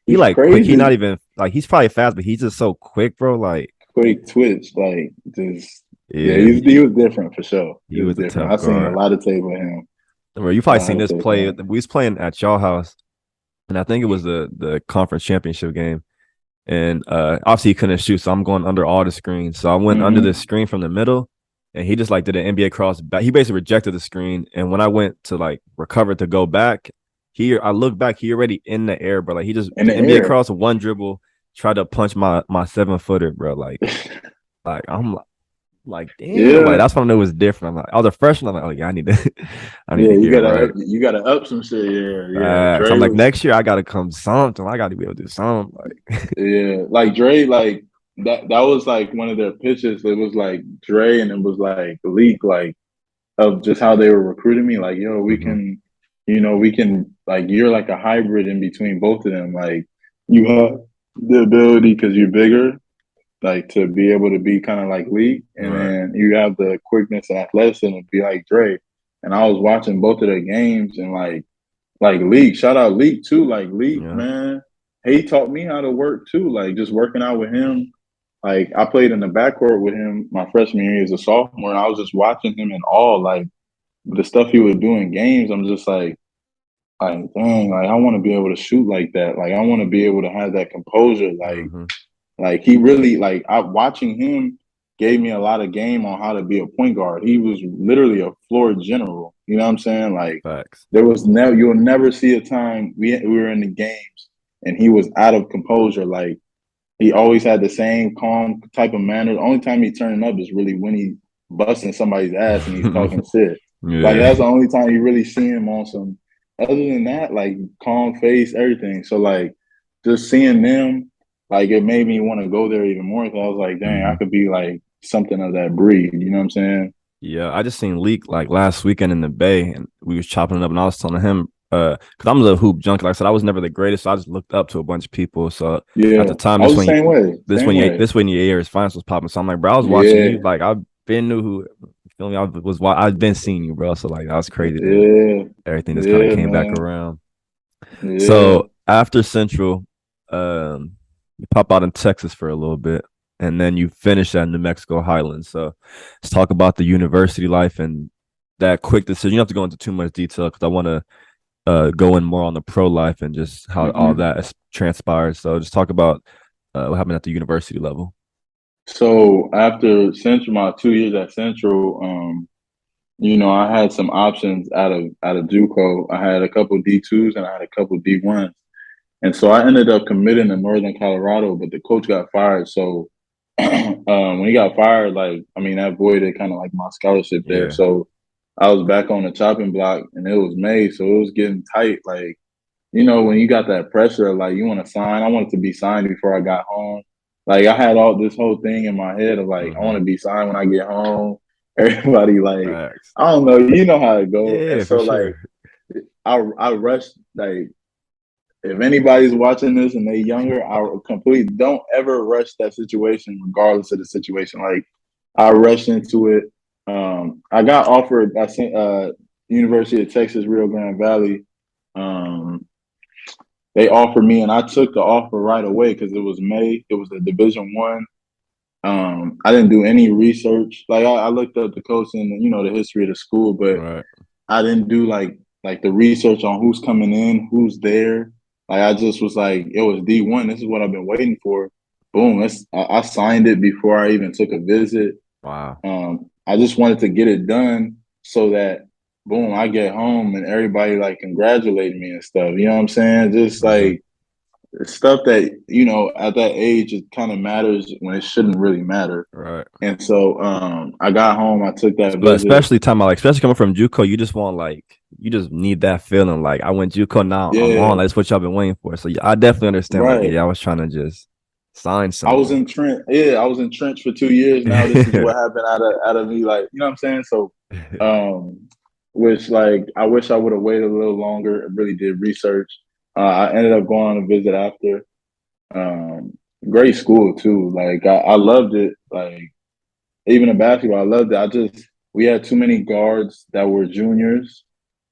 He's like quick. He not crazy. even like he's probably fast, but he's just so quick, bro. Like Quick twitch, like just yeah, yeah, he was different for sure. He he was was a different. tough I seen a guard. lot of tape with him. Bro, you A probably lot seen of this tape with play. him. We was playing at y'all house, and I think it was the conference championship game. And obviously he couldn't shoot, so I'm going under all the screens. So I went under the Mm-hmm. screen from the middle, and he just like did an NBA cross back. He basically rejected the screen, and when I went to like recover to go back, I look back, he already in the air, bro. Like he just In the NBA air. cross, one dribble, tried to punch my 7 footer, bro. Like I'm like damn, like Yeah. that's when I knew it was different. I'm like, I was a freshman. I'm like, oh yeah, I need to, I need Yeah, to get right. you gotta up some shit. Yeah, yeah. So I'm Dre like, was next year I gotta come something. I gotta be able to do something. Like, yeah, like Dre, like that was like one of their pitches. It was like Dre and it was like Leak, like of just how they were recruiting me. Like, yo, we hmm can, we can like you're like a hybrid in between both of them. Like you have the ability because you're bigger, like to be able to be kind of like Leak, and right, then you have the quickness and athleticism to be like Dre. And I was watching both of their games and like Leak, shout out Leak too. Like Leak, yeah. man, he taught me how to work too. Like just working out with him. Like I played in the backcourt with him my freshman year as a sophomore, and I was just watching him in awe. Like the stuff he would do in games, I'm just like dang, like I want to be able to shoot like that. Like I want to be able to have that composure. hmm Like he really like I watching him. gave me a lot of game on how to be a point guard. He was literally a floor general. You know what I'm saying? Like Facts. there was never you'll never see a time we were in the games and he was out of composure. Like he always had the same calm type of manner. The only time he turned up is really when he busting somebody's ass and he's talking shit. Like Yeah. that's the only time you really see him on some. Other than that, like calm face, everything. So like just seeing them, like it made me want to go there even more. Cause I was like, dang, I Mhm. could be like something of that breed. You know what I'm saying? Yeah, I just seen Leak like last weekend in the Bay, and we was chopping it up, and I was telling him, because I'm the hoop junkie. Like I said, I was never the greatest, so I just looked up to a bunch of people. So at Yeah, the time, I was the same way. Same way. this when your year's finals was popping. So I'm like, bro, I was watching you. Yeah, Like I've been knew who. You feel me? I've been seeing you, bro. So like that was crazy that yeah, everything just kind of yeah, came back man. around. Yeah. So after Central, you pop out in Texas for a little bit, and then you finish at New Mexico Highlands. So let's talk about the university life and that quick decision. You don't have to go into too much detail because I want to go in more on the pro life and just how all hmm that has transpired. So just talk about what happened at the university level. So after Central, my 2 years at Central, I had some options out of JUCO. I had a couple D2s and I had a couple D1s. And so I ended up committing to Northern Colorado, but the coach got fired. So when he got fired, like I mean, that voided kind of like my scholarship there. Yeah. So I was back on the chopping block, and it was May, so it was getting tight. Like when you got that pressure, like you want to sign. I wanted to be signed before I got home. Like I had all this whole thing in my head of like I want Mm-hmm. to be signed when I get home. Everybody like Facts. I don't know, you know how it go. And Yeah, for so like sure. I rushed like if anybody's watching this and they younger, I completely don't ever rush that situation, regardless of the situation. Like I rushed into it. I got offered. I sent University of Texas Rio Grande Valley. Um, they offered me, and I took the offer right away because it was May. It was a Division One. I didn't do any research. Like I looked up the coach and the history of the school, but Right. I didn't do like the research on who's coming in, who's there. Like I just was like, it was D1. This is what I've been waiting for. Boom. I signed it before I even took a visit. Wow. I just wanted to get it done so that boom, I get home and everybody like congratulating me and stuff. You know what I'm saying? Just Mm-hmm. like stuff that, at that age it kind of matters when it shouldn't really matter. Right. And so I got home, I took that But visit. especially coming from JUCO, you just want like you just need that feeling like I went JUCO now I'm on. Yeah, Like, that's what y'all been waiting for. So yeah, I definitely understand. Like right. yeah, I was trying to just sign I was somewhere. in trench. Yeah, I was in trench for 2 years. Now this is what happened out of me. Like, you know what I'm saying? So, um, which like I wish I would have waited a little longer and really did research. I ended up going on a visit after. Um, Great school too. Like I loved it. Like even in basketball, I loved it. We had too many guards that were juniors,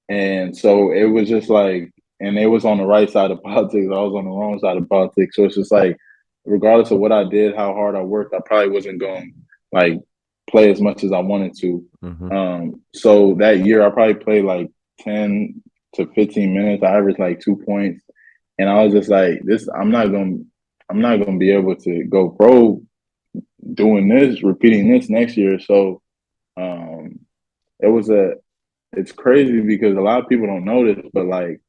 and so it was just like, and it was on the right side of politics. I was on the wrong side of politics. So it's just like, regardless of what I did, how hard I worked, I probably wasn't going to like play as much as I wanted to. Mm-hmm. So that year, I probably played like 10 to 15 minutes. I averaged like 2 points. And I was just like, I'm not going to be able to go pro doing this, repeating this next year. So, um, it was it's crazy because a lot of people don't know this, but like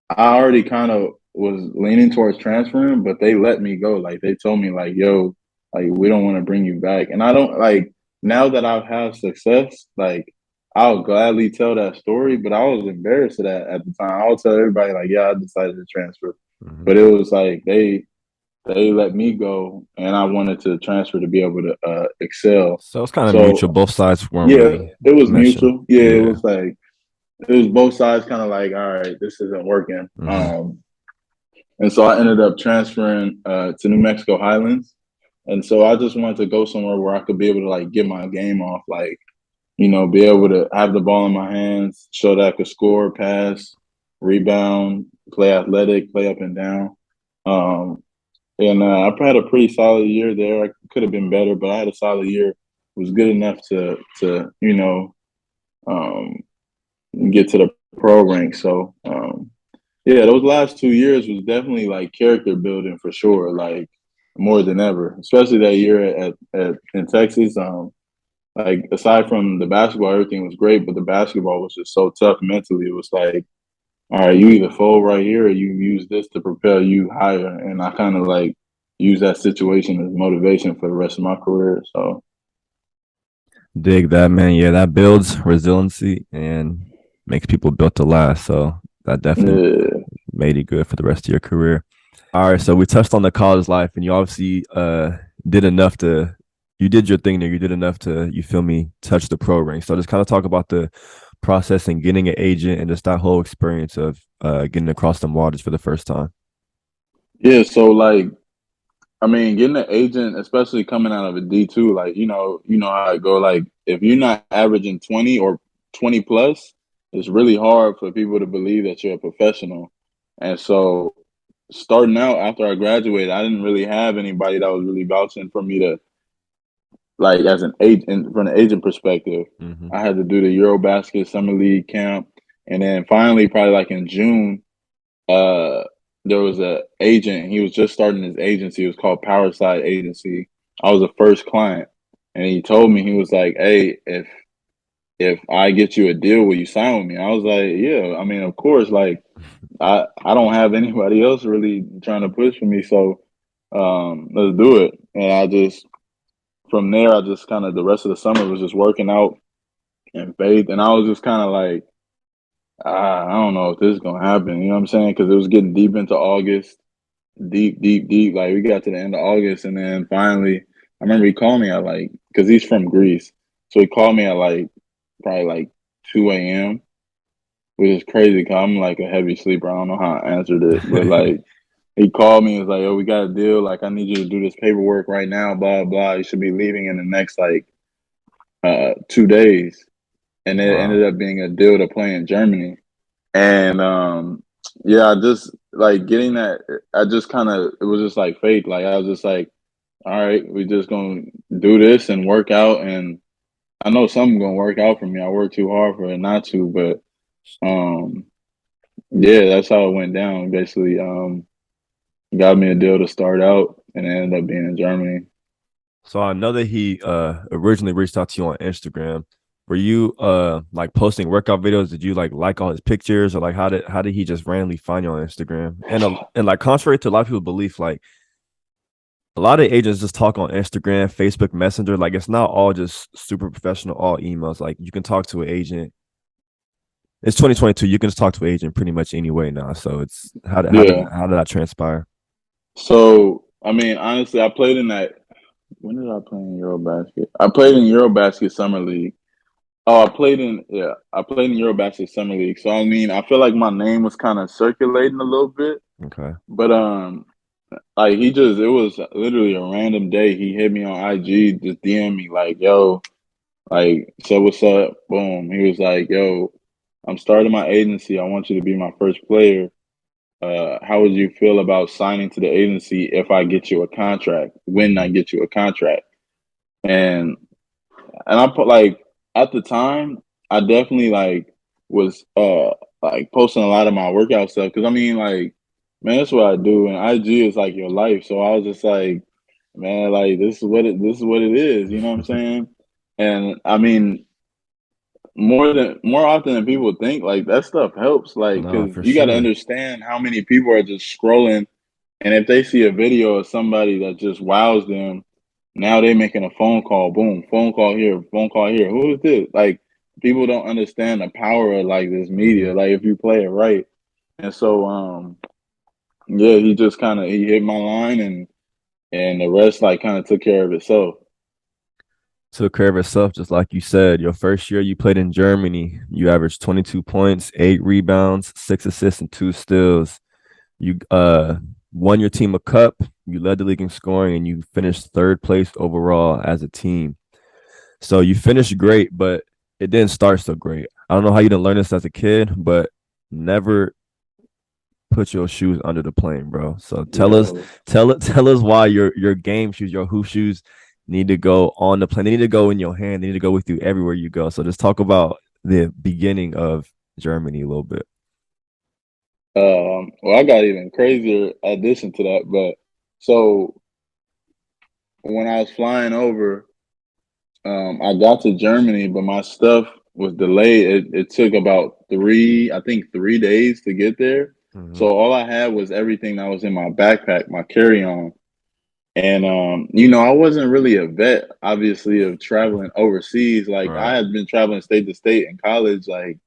I already kind of was leaning towards transferring, but they let me go. Like they told me, like, yo, like we don't want to bring you back. And I don't like now that I've had success, like I'll gladly tell that story, but I was embarrassed of that at the time. I'll tell everybody, like, yeah, I decided to transfer. Mm-hmm. But it was like they let me go and I wanted to transfer to be able to excel. So it's kind of mutual. So Both sides weren't yeah, really it was meshing. mutual. Yeah, Yeah. it was both sides kind of like, all right, this isn't working. Mm-hmm. And so I ended up transferring to New Mexico Highlands. And so I just wanted to go somewhere where I could be able to like get my game off, like, be able to have the ball in my hands, show that I could score, pass, rebound, play athletic, play up and down. Um, and I had a pretty solid year there. I could have been better, but I had a solid year. It was good enough to um, get to the pro rank. So yeah, those last 2 years was definitely like character building for sure. Like more than ever, especially that year at in Texas. Like aside from the basketball, everything was great, but the basketball was just so tough mentally. It was like, all right, you either fold right here or you use this to propel you higher. And I kind of like use that situation as motivation for the rest of my career. So Dig that, man. Yeah, that builds resiliency and makes people built to last. So that definitely yeah, made it good for the rest of your career. All right, so we touched on the college life, and you obviously did enough to you did your thing there. You did enough to you feel me touch the pro rank. So just kind of talk about the process and getting an agent and just that whole experience of getting across the waters for the first time. yeah. So like, I mean, getting an agent, especially coming out of a D2, like you know how it go. Like if you're not averaging 20 or 20 plus, it's really hard for people to believe that you're a professional. And so starting out after I graduated, I didn't really have anybody that was really vouching for me to like as an agent from an agent perspective. Mm-hmm. I had to do the Eurobasket Summer League camp, and then finally, probably like in June, uh, there was a agent. He was just starting his agency. It was called Powerside Agency. I was the first client, and he told me he was like, "Hey, if I get you a deal, will you sign with me?" I was like, "Yeah." I mean, of course. Like, I don't have anybody else really trying to push for me, so let's do it. And I just from there, I just kind of the rest of the summer was just working out and faith, and I was just kind of like, I don't know if this is gonna happen. You know what I'm saying? Because it was getting deep into August, deep, deep, deep. Like we got to the end of August, and then finally, I remember he called me at like because he's from Greece, so he called me at like probably like 2 a.m., which is crazy. Cause I'm like a heavy sleeper. I don't know how I answered it, but like he called me and was like, "Oh, we got a deal. Like I need you to do this paperwork right now. Blah blah. You should be leaving in the next like 2 days." And it Wow. ended up being a deal to play in Germany. And yeah, I just like getting that. I just kind of it was just like fate. Like I was just like, all right, we just gonna do this and work out. And I know something's gonna work out for me. I worked too hard for it not to, but um, yeah, that's how it went down. Basically, got me a deal to start out, and it ended up being in Germany. So I know that he originally reached out to you on Instagram. Were you like posting workout videos? Did you like all his pictures, or like how did he just randomly find you on Instagram? And like contrary to a lot of people's belief, like a lot of agents just talk on Instagram, Facebook Messenger. Like it's not all just super professional, all emails. Like you can talk to an agent. It's 2022. You can just talk to an agent pretty much any way now. So it's Yeah. how did that transpire? So I mean, honestly, I played in that. When did I play in Eurobasket? I played in Eurobasket Summer League. Oh, I played in Eurobasket Summer League. So I mean, I feel like my name was kind of circulating a little bit, Okay. but like it was literally a random day. He hit me on IG, just DM me like, "Yo, like, so what's up?" Boom. He was like, "Yo, I'm starting my agency. I want you to be my first player. How would you feel about signing to the agency if I get you a contract? When I Mm-hmm. get you a contract?" And I put like at the time, I definitely like was like posting a lot of my workout stuff because I mean like man, that's what I do, and IG is like your life. So I was just like, man, like this is what it is. You know what I'm saying? And I mean, more often than people think, like that stuff helps. Like No, because for you got to sure. understand how many people are just scrolling, and if they see a video of somebody that just wows them, now they making a phone call, boom, phone call here, phone call here. Who is this? Like people don't understand the power of like this Mm-hmm. media, like if you play it right. And so yeah, he just kinda he hit my line and the rest like kinda took care of itself. Took care of itself, just like you said. Your first year you played in Germany, you averaged 22 points, 8 rebounds, 6 assists, and 2 steals. You won your team a cup, you led the league in scoring, and you finished third place overall as a team. So you finished great, but it didn't start so great. I don't know how you didn't learn this as a kid, but never put your shoes under the plane, bro. So Yo. tell us why your game shoes, your hoop shoes need to go on the plane. They need to go in your hand. They need to go with you everywhere you go. So just talk about the beginning of Germany a little bit. Well I got even crazier addition to that, but so when I was flying over, I got to Germany, but my stuff was delayed. It took about I think 3 days to get there. Hmm. So all I had was everything that was in my backpack, my carry-on. And I wasn't really a vet, obviously, of traveling overseas. Like Right. I had been traveling state to state in college, like,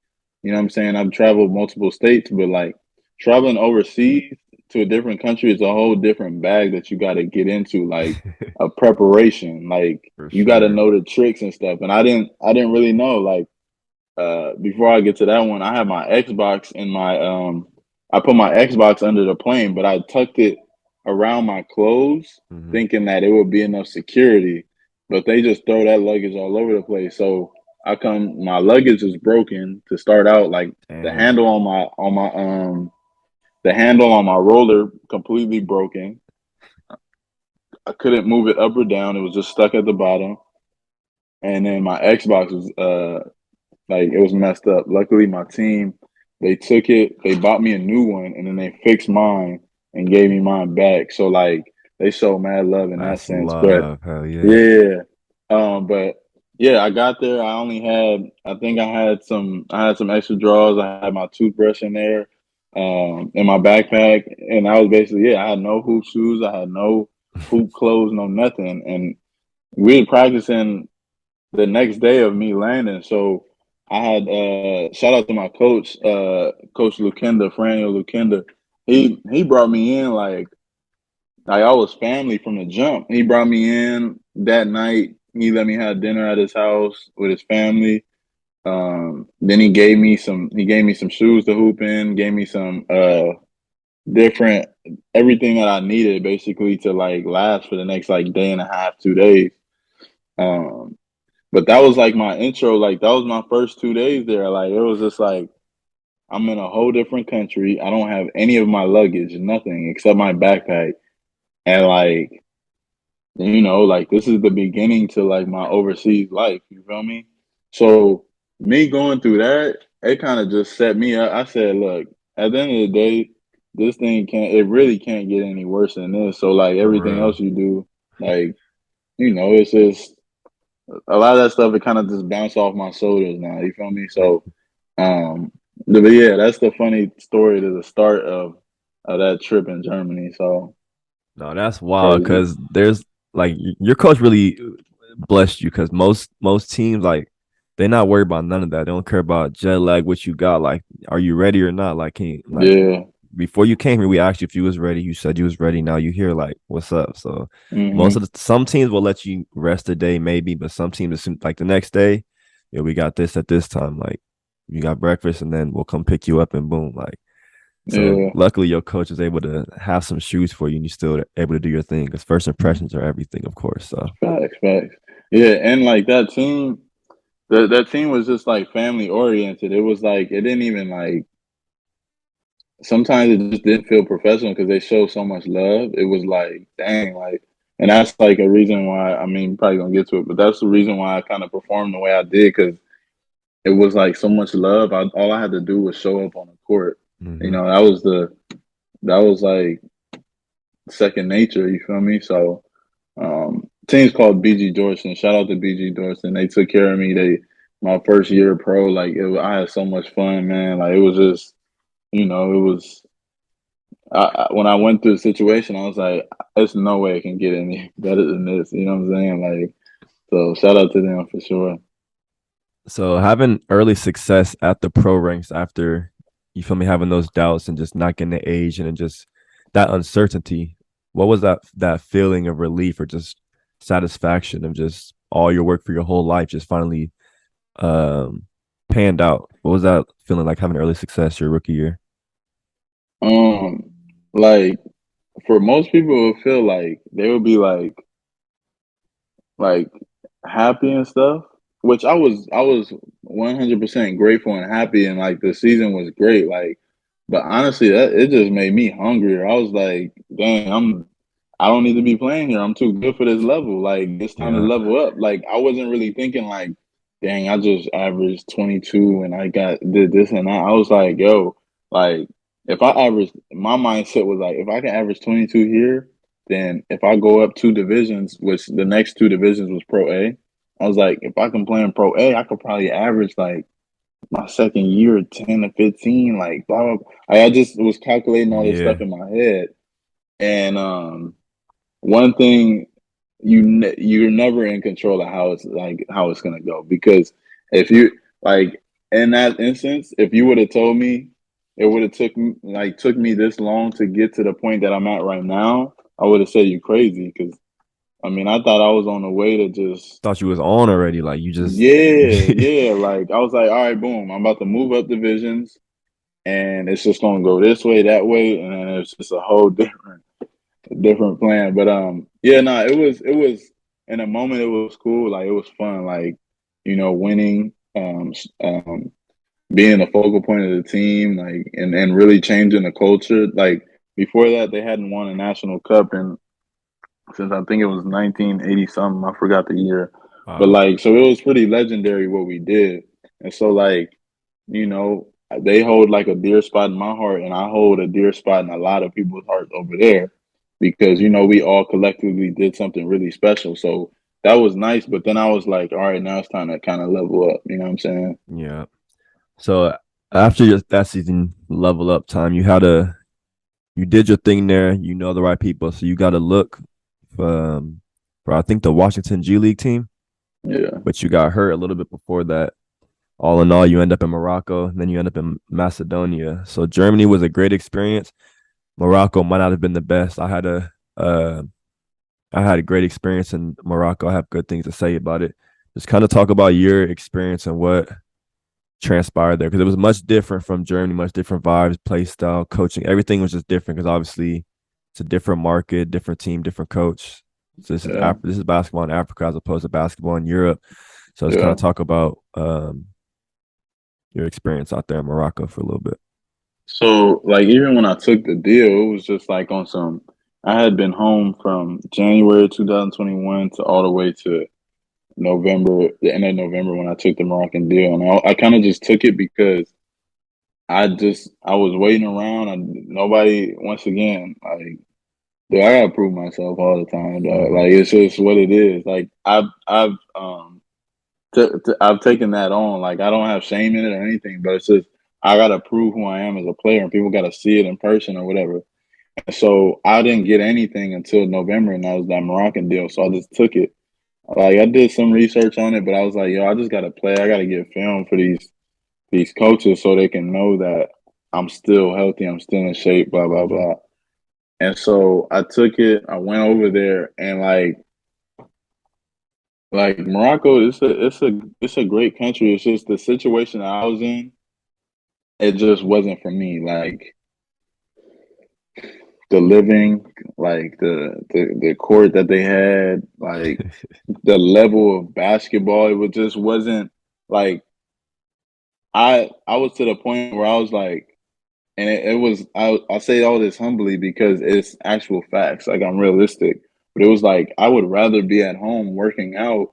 you know what I'm saying? I've traveled multiple states, but like traveling overseas to a different country is a whole different bag that you gotta get into, like a preparation. Like For you gotta sure. know the tricks and stuff. And I didn't really know. Like before I get to that one, I have my Xbox in my I put my Xbox under the plane, but I tucked it around my clothes, Hmm. thinking that it would be enough security. But they just throw that luggage all over the place. So my luggage is broken to start out. Like the Damn. handle the handle on my roller completely broken. I couldn't move it up or down. It was just stuck at the bottom. And then my Xbox was like it was messed up. Luckily, my team they took it, they bought me a new one, and then they fixed mine and gave me mine back. So like they showed mad love in that That's sense. But love. Hell yeah. yeah, but yeah, I got there. I think I had some extra drawers. I had my toothbrush in there, in my backpack, and I was basically I had no hoop shoes, I had no hoop clothes, no nothing, and we were practicing the next day of me landing. So I had shout out to my coach, Coach Lukenda, Franio Lukenda. He brought me in like I was family from the jump. He brought me in that night. He let me have dinner at his house with his family. Then he gave me some shoes to hoop in, gave me some different everything that I needed basically to like last for the next like day and a half, 2 days. Um, but that was like my intro. Like that was my first 2 days there. Like it was just like I'm in a whole different country. I don't have any of my luggage, nothing except my backpack. And like, like this is the beginning to like my overseas life. You feel me? So me going through that, it kind of just set me up. I said, look, at the end of the day, it really can't get any worse than this. So like For everything real. else you do, like, it's just a lot of that stuff, it kind of just bounced off my shoulders now. You feel me? So, um, but yeah, that's the funny story to the start of that trip in Germany. So No, that's wild crazy. because there's like your coach really blessed you because most teams like they're not worried about none of that. They don't care about jet lag, what you got. Like, are you ready or not? Like, Yeah. before you came here, we asked you if you was ready. You said you was ready. Now you here, like, what's up? So Hmm. some teams will let you rest a day, maybe, but some teams like the next day, yeah, we got this at this time. Like, you got breakfast, and then we'll come pick you up and boom, like. So Yeah. luckily, your coach is able to have some shoes for you, and you're still able to do your thing. Because first impressions are everything, of course. So Facts. Facts. Yeah, and like that team, that team was just like family oriented. It was like it didn't even like sometimes it just didn't feel professional because they showed so much love. It was like, dang, like, and that's like a reason why. I mean, probably gonna get to it, but that's the reason why I kind of performed the way I did because it was like so much love. All I had to do was show up on the court. hmm That was like second nature. You feel me? So, teams called BG Dorson. Shout out to BG Dorson. They took care of me. My first year pro, like I had so much fun, man. Like it was just, it was when I went through the situation, I was like, "There's no way it can get any better than this." You know what I'm saying? Like, so shout out to them for sure. so having early success at the pro ranks after you feel me having those doubts and just not getting the age and just that uncertainty. What was that feeling of relief or just satisfaction of just all your work for your whole life just finally um panned out? What was that feeling like having early success your rookie year? Um, like for most people, it would feel like they would be like happy and stuff. Which I was 100% grateful and happy, and like the season was great. Like, but honestly, that it just made me hungrier. I was like, dang, I don't need to be playing here. I'm too good for this level. Like it's time to Yeah. level up. Like I wasn't really thinking like, dang, I just averaged 22 and I did this and that. I was like, yo, like if I averaged, my mindset was like, if I can average 22 here, then if I go up 2 divisions, which the next 2 divisions was Pro A, I was like, if I can play in Pro A, I could probably average like my second year 10 to 15, like blah blah. I just was calculating all this stuff Yeah. in my head, and one thing you're never in control of how it's gonna go, because if you like in that instance, if you would have told me it would have took me this long to get to the point that I'm at right now, I would have said you crazy, because I mean I thought I was on the way to just Thought you was on already. Like you just yeah, like I was like, all right, boom, I'm about to move up divisions and it's just gonna go this way, that way, and then it's just a whole different plan. But yeah, no, it was in a moment it was cool, like it was fun, like winning, being the focal point of the team, like and really changing the culture. Like before that, they hadn't won a national cup and since I think it was 1980 something, I forgot the year, but wow. like so it was pretty legendary what we did, and so like you know they hold like a dear spot in my heart, and I hold a dear spot in a lot of people's hearts over there, because we all collectively did something really special. So that was nice, but then I was like, all right, now it's time to kind of level up. You know what I'm saying? Yeah. So after that season level up time, you did your thing there. You know the right people, so you got to look for I think the Washington G League team, Yeah, but you got hurt a little bit before that. All in all, you end up in Morocco, then you end up in Macedonia. So Germany was a great experience. Morocco might not have been the best. I had a great experience in Morocco. I have good things to say about it. Just kind of talk about your experience and what transpired there, because it was much different from Germany, much different vibes, play style, coaching. Everything was just different because obviously it's a different market, different team, different coach. So yeah, This is basketball in Africa as opposed to basketball in Europe. So let's kind yeah. of talk about your experience out there in Morocco for a little bit. So like even when I took the deal, it was just like on some. I had been home from January 2021 to all the way to November, the end of November when I took the Moroccan deal, and I kind of just took it because I was waiting around. Nobody, once again, like dude, I gotta prove myself all the time, dog. Mm-hmm. Like it's just what it is. Like I've taken that on. Like I don't have shame in it or anything, but it's just I gotta prove who I am as a player, and people gotta see it in person or whatever. And so I didn't get anything until November, and that was that Moroccan deal. So I just took it. Like I did some research on it, but I was like, yo, I just gotta play. I gotta get film for these coaches so they can know that I'm still healthy, I'm still in shape, blah blah Mm-hmm. blah. And so I took it. I went over there, and like Morocco, it's a great country. It's just the situation I was in. It just wasn't for me. Like the living, like the court that they had, like the level of basketball. Just wasn't like I was to the point where I was like, and it was I say all this humbly because it's actual facts. Like I'm realistic, but it was like I would rather be at home working out,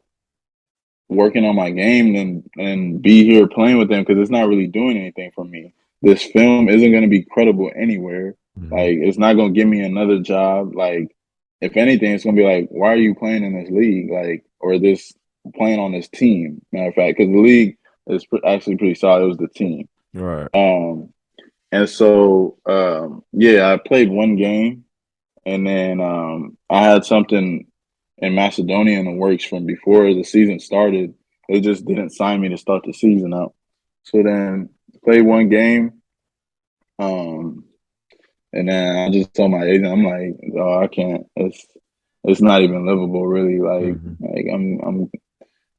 working on my game than be here playing with them, because it's not really doing anything for me. This film isn't going to be credible anywhere. Mm-hmm. Like it's not going to give me another job. Like if anything, it's going to be like, why are you playing in this league? Like or this playing on this team? Matter of fact, because the league is actually pretty solid. It was the team. Right. Um, and so yeah, I played one game, and then I had something in Macedonia in the works from before the season started. They just didn't sign me to start the season out. So then played one game, um, and then I just told my agent, I'm like, oh, I can't. It's not even livable, really. Mm-hmm. Like I'm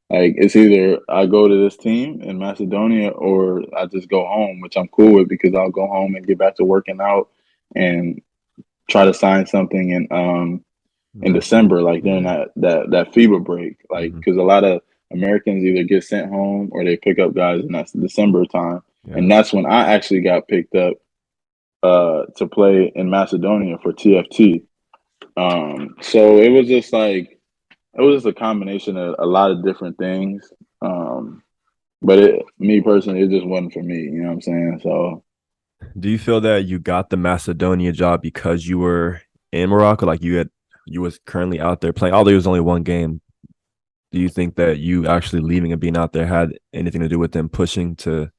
like it's either I go to this team in Macedonia or I just go home, which I'm cool with because I'll go home and get back to working out and try to sign something in Nice. December, like during Yeah. that FIBA break, like Mm-hmm. because a lot of Americans either get sent home or they pick up guys in that December time, Yeah. and that's when I actually got picked up to play in Macedonia for TFT. So it was just like it was just a combination of a lot of different things. But me personally, it just wasn't for me. You know what I'm saying? So Do you feel that you got the Macedonia job because you were in Morocco? Like you had you was currently out there playing, although it was only one game, do you think that you actually leaving and being out there had anything to do with them pushing to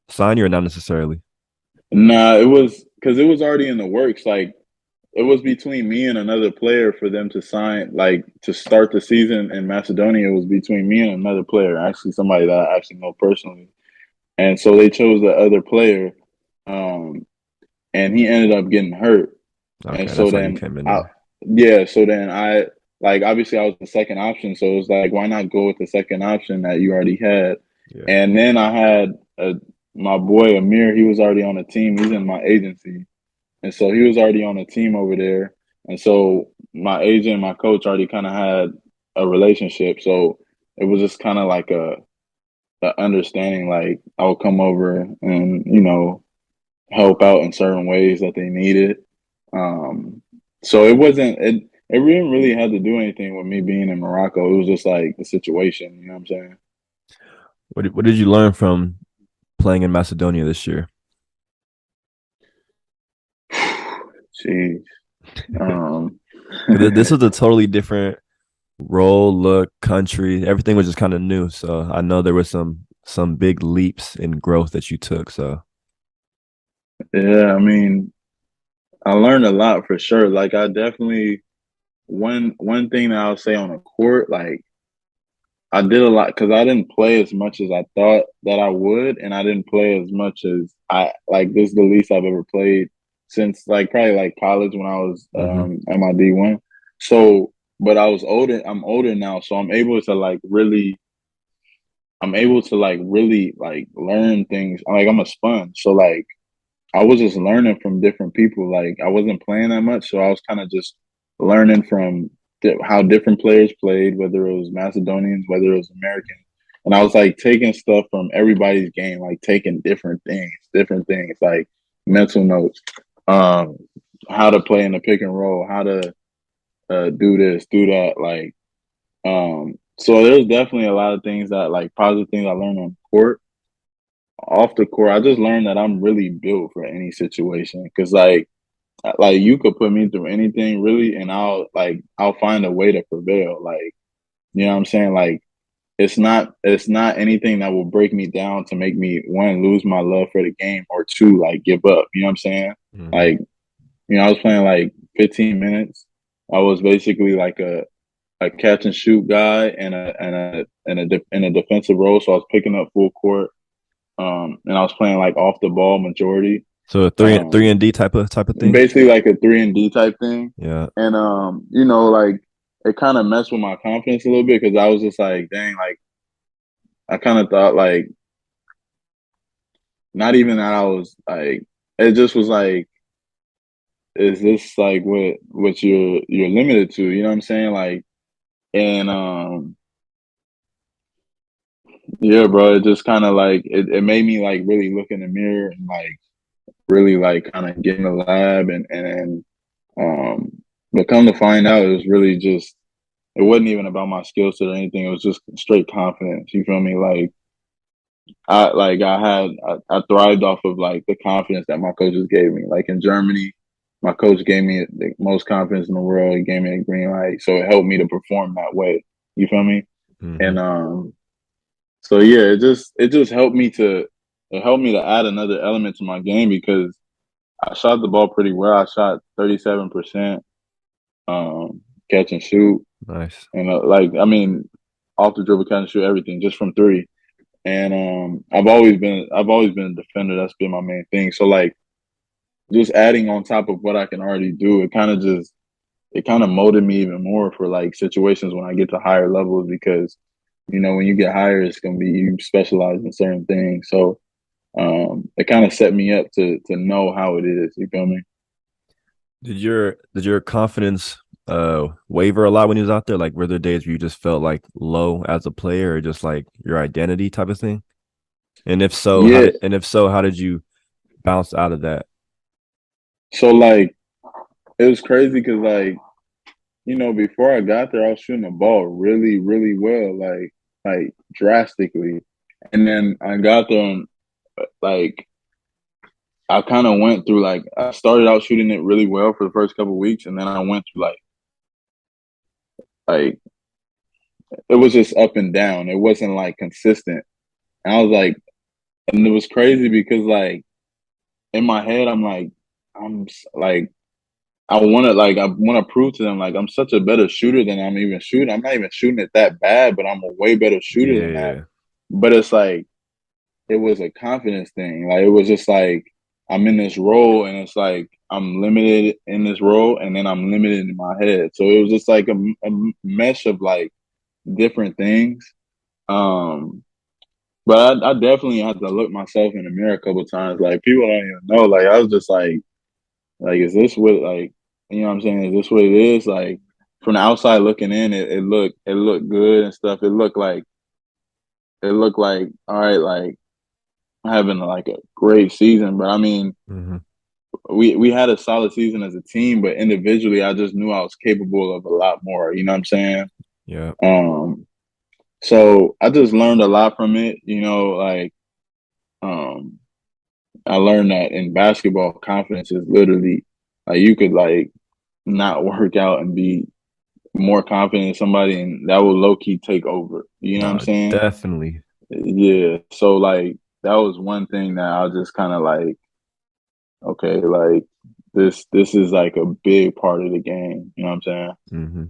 sign you or not necessarily? Nah, it was because it was already in the works. Like it was between me and another player for them to sign, like to start the season in Macedonia. It was between me and another player, actually somebody that I actually know personally. And so they chose the other player, um, and he ended up getting hurt. And Okay, so that's why you then came in I, there. yeah, so then I like obviously I was the second option, so it was like why not go with the second option that you already had? Yeah. And then I had my boy Amir. He was already on the team. He's in my agency, and so he was already on the team over there. And so my agent and my coach already kind of had a relationship. So it was just kind of like a understanding. Like I would come over and help out in certain ways that they needed. Um, so it wasn't it. It didn't really have to do anything with me being in Morocco. It was just like the situation. You know what I'm saying? What did you learn from playing in Macedonia this year? Jeez. Um, Because this was a totally different role, look, country. Everything was just kind of new. So I know there were some big leaps in growth that you took. So yeah, I mean, I learned a lot for sure. Like I definitely one thing that I'll say on the court, like I did a lot because I didn't play as much as I thought that I would, and I didn't play as much as I like. This is the least I've ever played since like probably like college when I was mhm. at my D1. So, but I was older. I'm older now, so I'm able to like really like learn things. Like I'm a sponge, so like I was just learning from different people. Like I wasn't playing that much, so I was kind of just learning from how different players played, whether it was Macedonians, whether it was Americans, and I was like taking stuff from everybody's game, like taking different things, like mental notes, um, how to play in the pick and roll, how to do this, do that, like. So there's definitely a lot of things that like positive things I learned on court. Off the court, I just learned that I'm really built for any situation because like you could put me through anything really and I'll find a way to prevail. Like, you know what I'm saying? Like it's not anything that will break me down to make me one lose my love for the game or two like give up. You know what I'm saying? Mhm. Like, I was playing like 15 minutes. I was basically like a catch and shoot guy in a defensive role. So I was picking up full court. And I was playing like off the ball majority. So a three Um, and D type of thing. Basically like a 3 and D type thing. Yeah. And like it kind of messed with my confidence a little bit because I was just like, dang, like I kind of thought like not even that I was like it just was like, is this like what you're limited to? You know what I'm saying? Like and yeah, bro, it just kind of like it made me like really look in the mirror and like really like kind of get in the lab and um but come to find out it was really just it wasn't even about my skill set or anything. It was just straight confidence. You feel me? Like I thrived off of like the confidence that my coaches gave me. Like in Germany, my coach gave me the most confidence in the world. He gave me a green light, so it helped me to perform that way. You feel me? Hmm. And so yeah, it just helped me to add another element to my game because I shot the ball pretty well. I shot 37%, catch and shoot, Nice. and like I mean, off the dribble, catch and shoot, everything just from three. And I've always been a defender. That's been my main thing. So like just adding on top of what I can already do, it kind of molded me even more for like situations when I get to higher levels because when you get higher, it's gonna be you specialize in certain things. So it kind of set me up to know how it is. You feel me? Did your confidence waver a lot when you was out there? Like were there days where you just felt like low as a player or just like your identity type of thing? Yeah. And if so, how did you bounce out of that? So like it was crazy because before I got there, I was shooting the ball really, really well, like drastically. And then I got there and like I kind of went through like I started out shooting it really well for the first couple of weeks, and then I went through like like it was just up and down. It wasn't like consistent. And I was like, and it was crazy because like in my head, like I want to prove to them like I'm such a better shooter than I'm even shooting. I'm not even shooting it that bad, but I'm a way better shooter than that. Yeah. But it's like it was a confidence thing. Like it was just like I'm in this role, and it's like I'm limited in this role, and then I'm limited in my head. So it was just like a mesh of like different things. Um, but I definitely had to look myself in the mirror a couple times. Like people don't even know. Like I was just like, is this what like you know what I'm saying? Is this what it is? Like from the outside looking in, it looked good and stuff. It looked like all right, like having like a great season. But I mean, Hmm. we had a solid season as a team, but individually, I just knew I was capable of a lot more. You know what I'm saying? Yeah. Um, so I just learned a lot from it. Like um, I learned that in basketball, confidence is literally like you could like not work out and be more confident in somebody, and that will low key take over. You know what I'm No, saying? definitely. Yeah. So like that was one thing that I was just kind of like, okay, like this is like a big part of the game. You know what I'm saying? Hmm.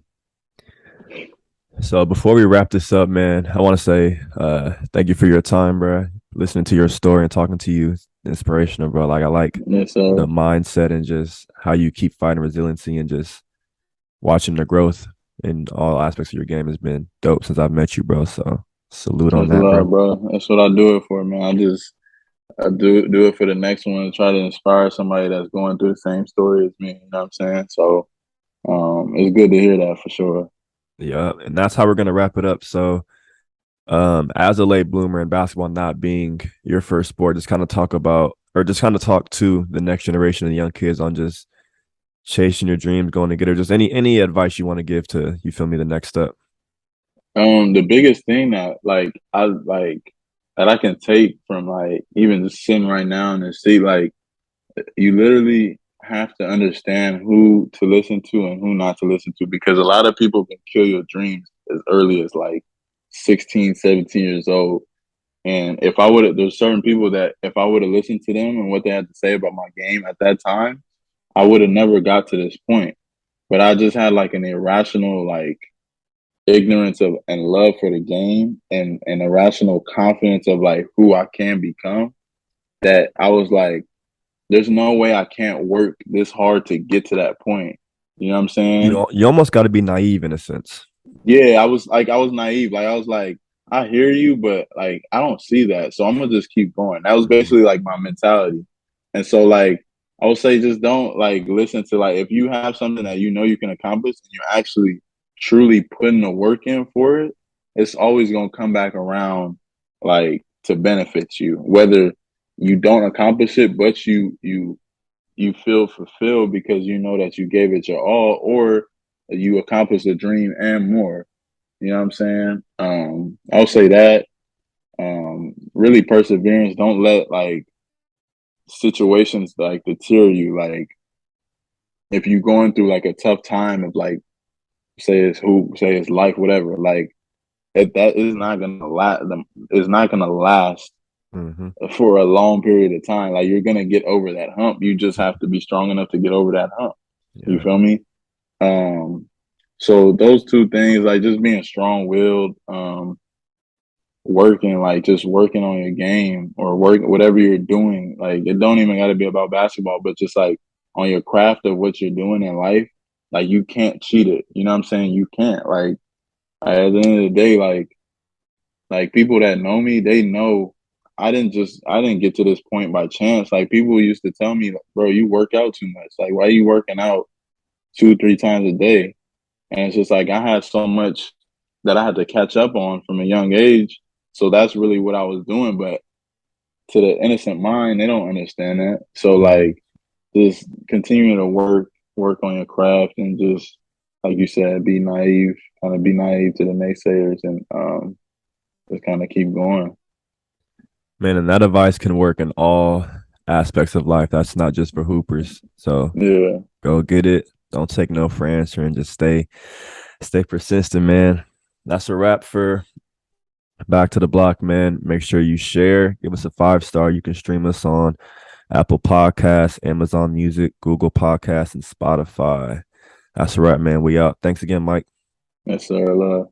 So before we wrap this up, man, I want to say thank you for your time, bro. Listening to your story and talking to you, inspirational, bro. Like I like Yes, the sir. mindset and just how you keep fighting resiliency and just watching the growth in all aspects of your game has been dope since I've met you, bro. So salute on That's that, bro. love, bro. That's what I do it for, man. I do it for the next one to try to inspire somebody that's going through the same story as me. You know what I'm saying? So it's good to hear that for sure. Yeah, and that's how we're gonna wrap it up. So as a late bloomer in basketball not being your first sport, just kind of talk about or just kind of talk to the next generation of young kids on just chasing your dreams, going to get her. Just any advice you want to give to you feel me the next step. The biggest thing that that I can take from like even just sitting right now and see like you literally have to understand who to listen to and who not to listen to because a lot of people can kill your dreams as early as like 16, 17 years old. And if I would have, there's certain people that if I would have listened to them and what they had to say about my game at that time, I would have never got to this point. But I just had like an irrational like ignorance of and love for the game and an irrational confidence of like who I can become that I was like, there's no way I can't work this hard to get to that point. You know what I'm saying? You almost got to be naive in a sense. Yeah, I was naive. Like I was like, I hear you, but like I don't see that. So I'm gonna just keep going. That was Hmm. basically like my mentality. And so like I would say just don't like listen to like if you have something that you know you can accomplish and you're actually truly putting the work in for it, it's always gonna come back around like to benefit you. Whether you don't accomplish it, but you feel fulfilled because you know that you gave it your all, or you accomplished a dream and more. You know what I'm saying? I'll say that. Really perseverance. Don't let like situations like deter you. Like if you're going through like a tough time of like say it's life, whatever, like that is not gonna last is not gonna last Hmm. for a long period of time. Like you're gonna get over that hump. You just have to be strong enough to get over that hump. You Yeah. feel me? Um, so those two things, like just being strong willed, working, like just working on your game or work whatever you're doing. Like it don't even gotta be about basketball, but just like on your craft of what you're doing in life, like you can't cheat it. You know what I'm saying? You can't. Like at the end of the day, like people that know me, they know I didn't get to this point by chance. Like people used to tell me, bro, you work out too much. Like why are you working out 2, 3 times a day? And it's just like I had so much that I had to catch up on from a young age. So that's really what I was doing. But to the innocent mind, they don't understand that. So Hmm. like just continue to work on your craft and just like you said, be naive to the naysayers and just kind of keep going. Man, and that advice can work in all aspects of life. That's not just for hoopers. So Yeah. go get it. Don't take no for answer and just stay Stay persistent, man. That's a wrap for Back to the Block, man. Make sure you share. Give us a 5-star. You can stream us on Apple Podcasts, Amazon Music, Google Podcasts, and Spotify. That's a wrap, man. We out. Thanks again, Mike. Yes, sir.